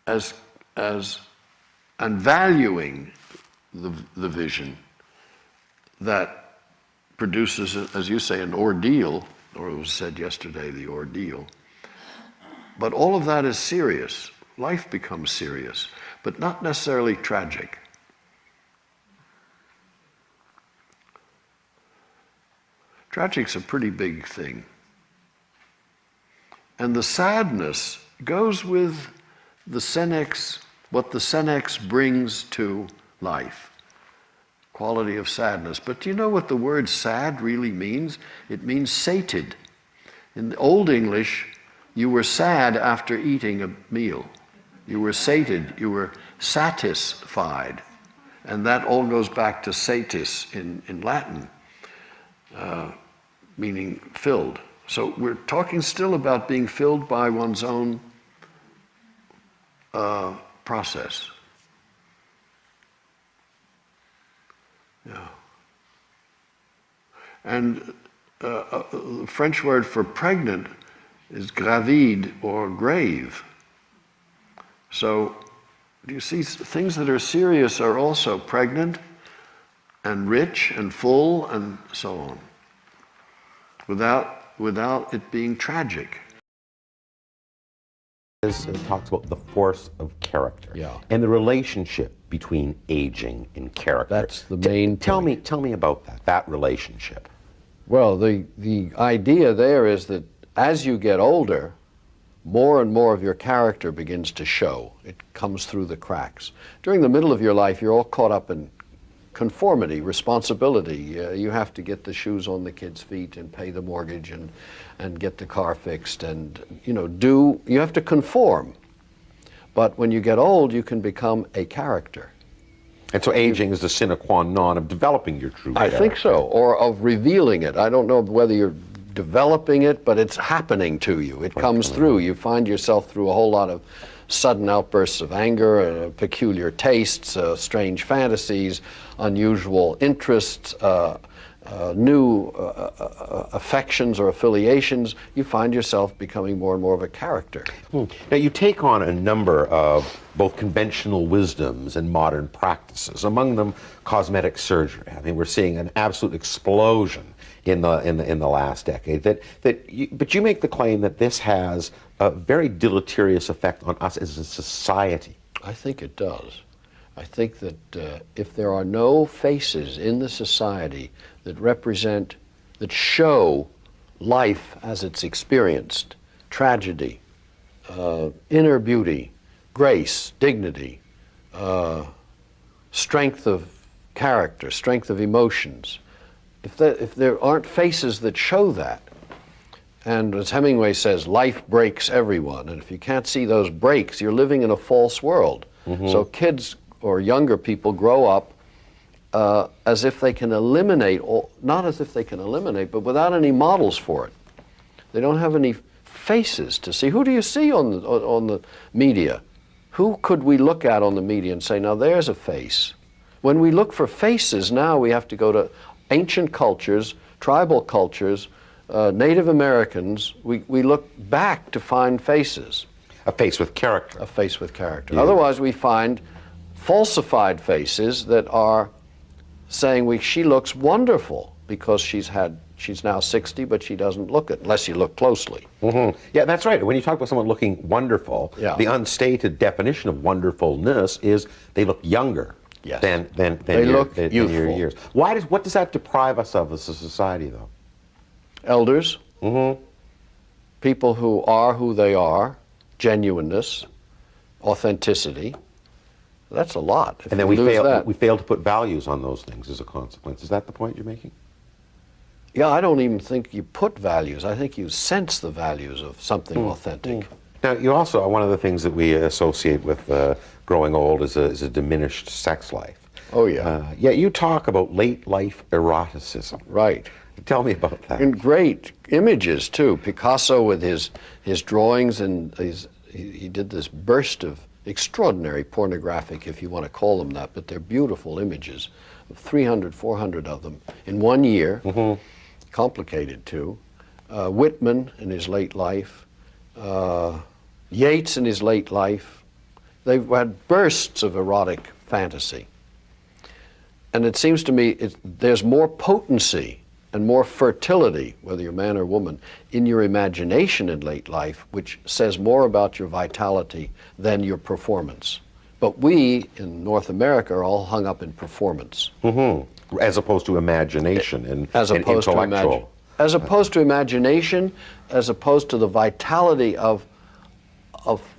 and valuing the vision that produces, as you say, an ordeal, or it was said yesterday, the ordeal. But all of that is serious. Life becomes serious, but not necessarily tragic. Tragic's a pretty big thing. And the sadness goes with the senex, what the senex brings to life. Quality of sadness. But do you know what the word sad really means? It means sated. In the Old English, you were sad after eating a meal. You were sated, you were satisfied. And that all goes back to satis in Latin, meaning filled. So we're talking still about being filled by one's own process. Yeah. And the French word for pregnant is gravide or grave. So do you see, things that are serious are also pregnant and rich and full and so on. without it being tragic. It talks about the force of character, Yeah. and the relationship between aging and character. That's the main Tell point. me about that relationship. Well, the idea there is that as you get older, more and more of your character begins to show. It comes through the cracks. During the middle of your life, you're all caught up in conformity, responsibility. You have to get the shoes on the kids' feet and pay the mortgage and get the car fixed and, you have to conform. But when you get old, you can become a character. And so aging is the sine qua non of developing your true I character. think so, or of revealing it. I don't know whether you're developing it, but it's happening to you. It comes through. You find yourself through a whole lot of sudden outbursts of anger, peculiar tastes, strange fantasies, unusual interests, new affections or affiliations. You find yourself becoming more and more of a character. Now you take on a number of both conventional wisdoms and modern practices, among them cosmetic surgery. I mean, we're seeing an absolute explosion in the last decade. But you make the claim that this has a very deleterious effect on us as a society. I think it does. I think that if there are no faces in the society that represent, that show life as it's experienced, tragedy, inner beauty, grace, dignity, strength of character, strength of emotions, if there aren't faces that show that, and as Hemingway says, life breaks everyone, and if you can't see those breaks, you're living in a false world. So kids or younger people grow up as if they can eliminate, not as if they can eliminate, but without any models for it. They don't have any faces to see. Who do you see on the media? Who could we look at on the media and say, now there's a face? When we look for faces now, we have to go to ancient cultures, tribal cultures, Native Americans. We look back to find faces. A face with character. A face with character. Yeah. Otherwise, we find falsified faces that are saying she looks wonderful because she's now 60, but she doesn't look it unless you look closely. Yeah, that's right. When you talk about someone looking wonderful, Yeah. the unstated definition of wonderfulness is they look younger Yes. than They look than youthful. your years. What does that deprive us of as a society, though? Elders, people who are who they are, genuineness, authenticity. That's a lot. If And then we lose fail. that, We fail to put values on those things as a consequence. Is that the point you're making? yeah, I don't even think you put values. I think you sense the values of something authentic. Now, you also, one of the things that we associate with growing old is a diminished sex life. Oh, yeah. Yeah, you talk about late life eroticism. Right. Tell me about that. And great images, too. Picasso with his drawings, and he did this burst of extraordinary pornographic, if you want to call them that, but they're beautiful images, 300, 400 of them in 1 year. Complicated, too. Whitman in his late life. Yeats in his late life. They've had bursts of erotic fantasy. And it seems to me there's more potency and more fertility, whether you're man or woman, in your imagination in late life, which says more about your vitality than your performance. But we, in North America, are all hung up in performance. As opposed to imagination and As opposed to intellectual. as opposed to imagination, as opposed to the vitality of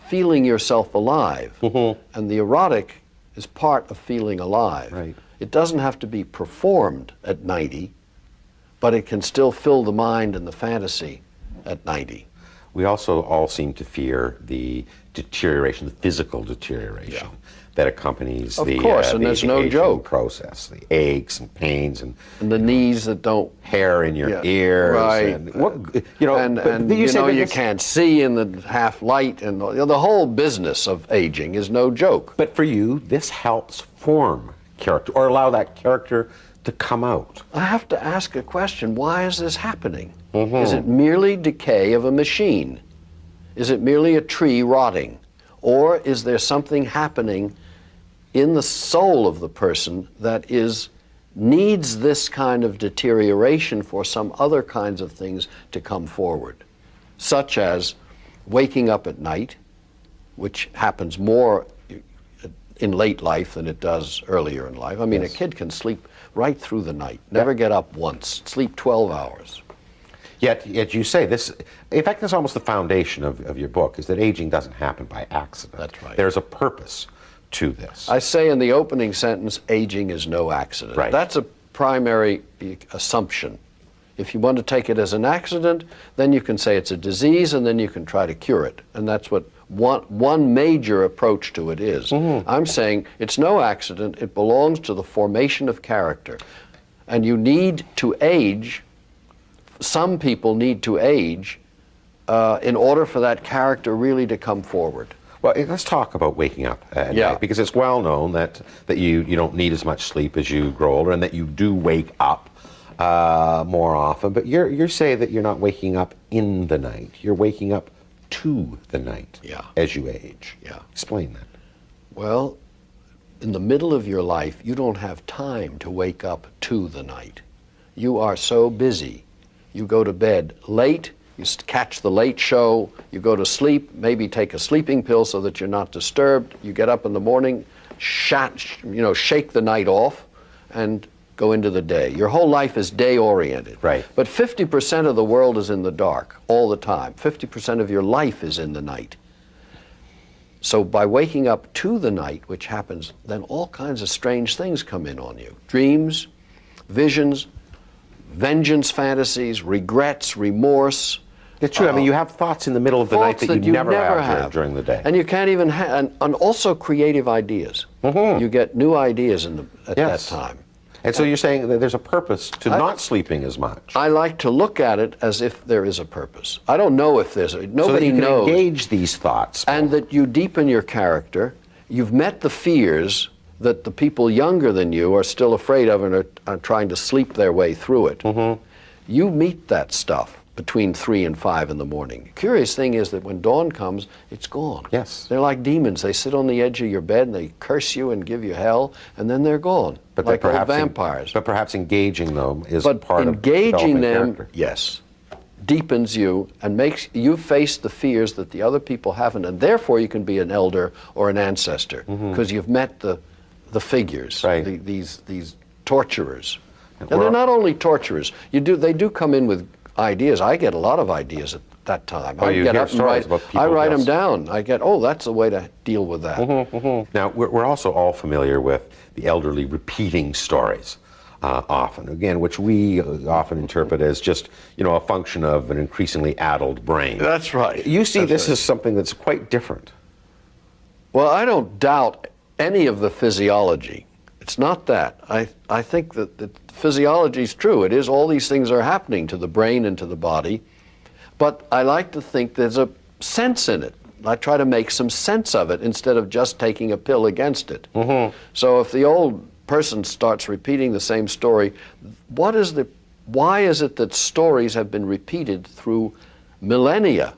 feeling yourself alive. And the erotic is part of feeling alive. Right. It doesn't have to be performed at 90, but it can still fill the mind and the fantasy at 90. We also all seem to fear the deterioration, the physical deterioration that accompanies Of the, course, and the there's no aging joke. process, the aches and pains and And the knees that don't. hair in your Yeah, ears. right. And, but you say that you this- can't see in the half light, and the whole business of aging is no joke. But for you, this helps form character or allow that character to come out. I have to ask a question. Why is this happening? Is it merely decay of a machine? Is it merely a tree rotting? Or is there something happening in the soul of the person that is needs this kind of deterioration for some other kinds of things to come forward, such as waking up at night, which happens more in late life than it does earlier in life. I mean, Yes. a kid can sleep right through the night, never get up once, sleep 12 hours. Yet you say this, in fact, that's almost the foundation of your book, is that aging doesn't happen by accident. That's right. There's a purpose to this. I say in the opening sentence, aging is no accident. Right. That's a primary assumption. If you want to take it as an accident, then you can say it's a disease, and then you can try to cure it. And that's what one major approach to it is. I'm saying it's no accident, it belongs to the formation of character. And you need to age, some people need to age in order for that character really to come forward. Well, let's talk about waking up at night, because it's well known that you don't need as much sleep as you grow older, and that you do wake up more often. But you're saying that you're not waking up in the night. You're waking up to the night as you age. Yeah. Explain that. Well, in the middle of your life, you don't have time to wake up to the night. You are so busy. You go to bed late, you catch the late show, you go to sleep, maybe take a sleeping pill so that you're not disturbed. You get up in the morning, shake the night off, and go into the day. Your whole life is day-oriented. Right. But 50% of the world is in the dark all the time. 50% of your life is in the night. So by waking up to the night, which happens, then all kinds of strange things come in on you. Dreams, visions, vengeance fantasies, regrets, remorse. It's true. I mean, you have thoughts in the middle of the night that you never have during the day. And you can't even have, and also creative ideas. You get new ideas at that time. And so you're saying that there's a purpose to not sleeping as much. I like to look at it as if there is a purpose. I don't know if there's nobody so that you can knows. Engage these thoughts. And that you deepen your character. You've met the fears that the people younger than you are still afraid of and are trying to sleep their way through it. You meet that stuff between 3 and 5 in the morning. Curious thing is that when dawn comes, it's gone. Yes. They're like demons. They sit on the edge of your bed and they curse you and give you hell, and then they're gone. But like old perhaps vampires. But perhaps engaging them is But part of engaging them, character. yes, deepens you and makes you face the fears that the other people haven't, and therefore you can be an elder or an ancestor because you've met the figures, these torturers. And they're not only torturers. They do come in with ideas. I get a lot of ideas at that time. Oh, you get hear up and stories about people. I write them down. I get, that's the way to deal with that. Now, we're also all familiar with the elderly repeating stories often, again, which we often interpret as just, a function of an increasingly addled brain. That's right. You see That's this right. as something that's quite different. Well, I don't doubt any of the physiology. It's not that. I think that physiology is true. It is, all these things are happening to the brain and to the body. But I like to think there's a sense in it. I try to make some sense of it instead of just taking a pill against it. So if the old person starts repeating the same story, why is it that stories have been repeated through millennia?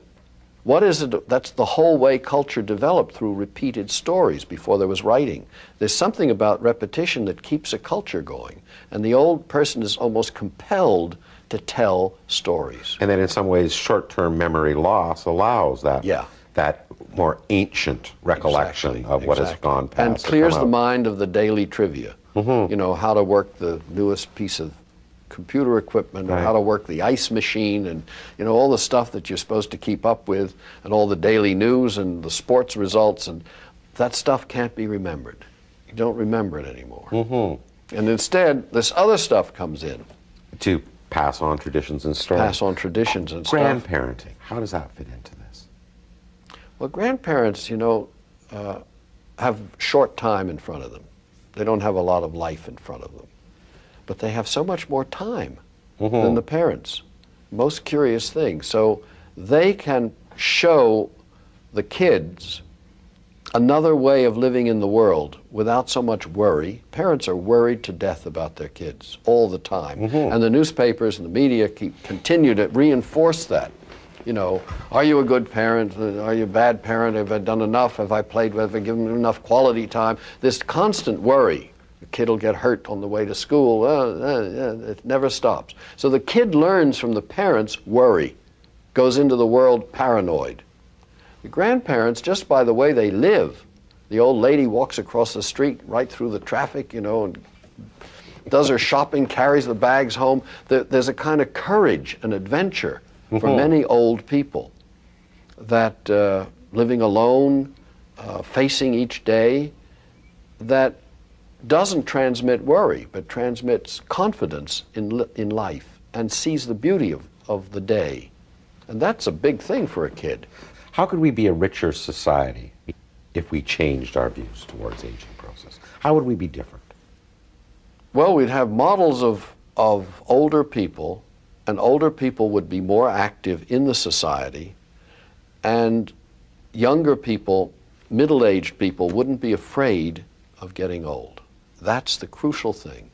What is it? That's the whole way culture developed, through repeated stories before there was writing. There's something about repetition that keeps a culture going. And the old person is almost compelled to tell stories. And then in some ways, short-term memory loss allows that, that more ancient recollection of what has gone past. And clears the mind of the daily trivia. How to work the newest piece of computer equipment, or how to work the ice machine, and all the stuff that you're supposed to keep up with, and all the daily news and the sports results, and that stuff can't be remembered. You don't remember it anymore. And instead, this other stuff comes in. To pass on traditions and stories. Pass on traditions and stuff. Grandparenting, how does that fit into this? Well, grandparents, have short time in front of them. They don't have a lot of life in front of them. But they have so much more time than the parents. Most curious thing. So they can show the kids another way of living in the world without so much worry. Parents are worried to death about their kids all the time. And the newspapers and the media continue to reinforce that. Are you a good parent? Are you a bad parent? Have I done enough? Have I played? Have I given them enough quality time? This constant worry, kid will get hurt on the way to school. It never stops. So the kid learns from the parents worry, goes into the world paranoid. The grandparents, just by the way they live, the old lady walks across the street right through the traffic, you know, and does her shopping, carries the bags home. There's a kind of courage and adventure for many old people that living alone, facing each day, that doesn't transmit worry, but transmits confidence in life and sees the beauty of the day. And that's a big thing for a kid. How could we be a richer society if we changed our views towards aging process? How would we be different? Well, we'd have models of older people, and older people would be more active in the society, and younger people, middle-aged people, wouldn't be afraid of getting old. That's the crucial thing.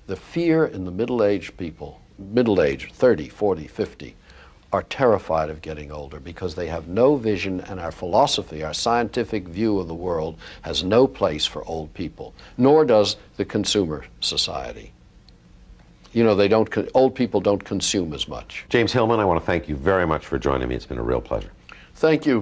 The fear in the middle-aged people, middle-aged, 30, 40, 50, are terrified of getting older because they have no vision, and our philosophy, our scientific view of the world has no place for old people, nor does the consumer society. You know, old people don't consume as much. James Hillman, I want to thank you very much for joining me. It's been a real pleasure. Thank you.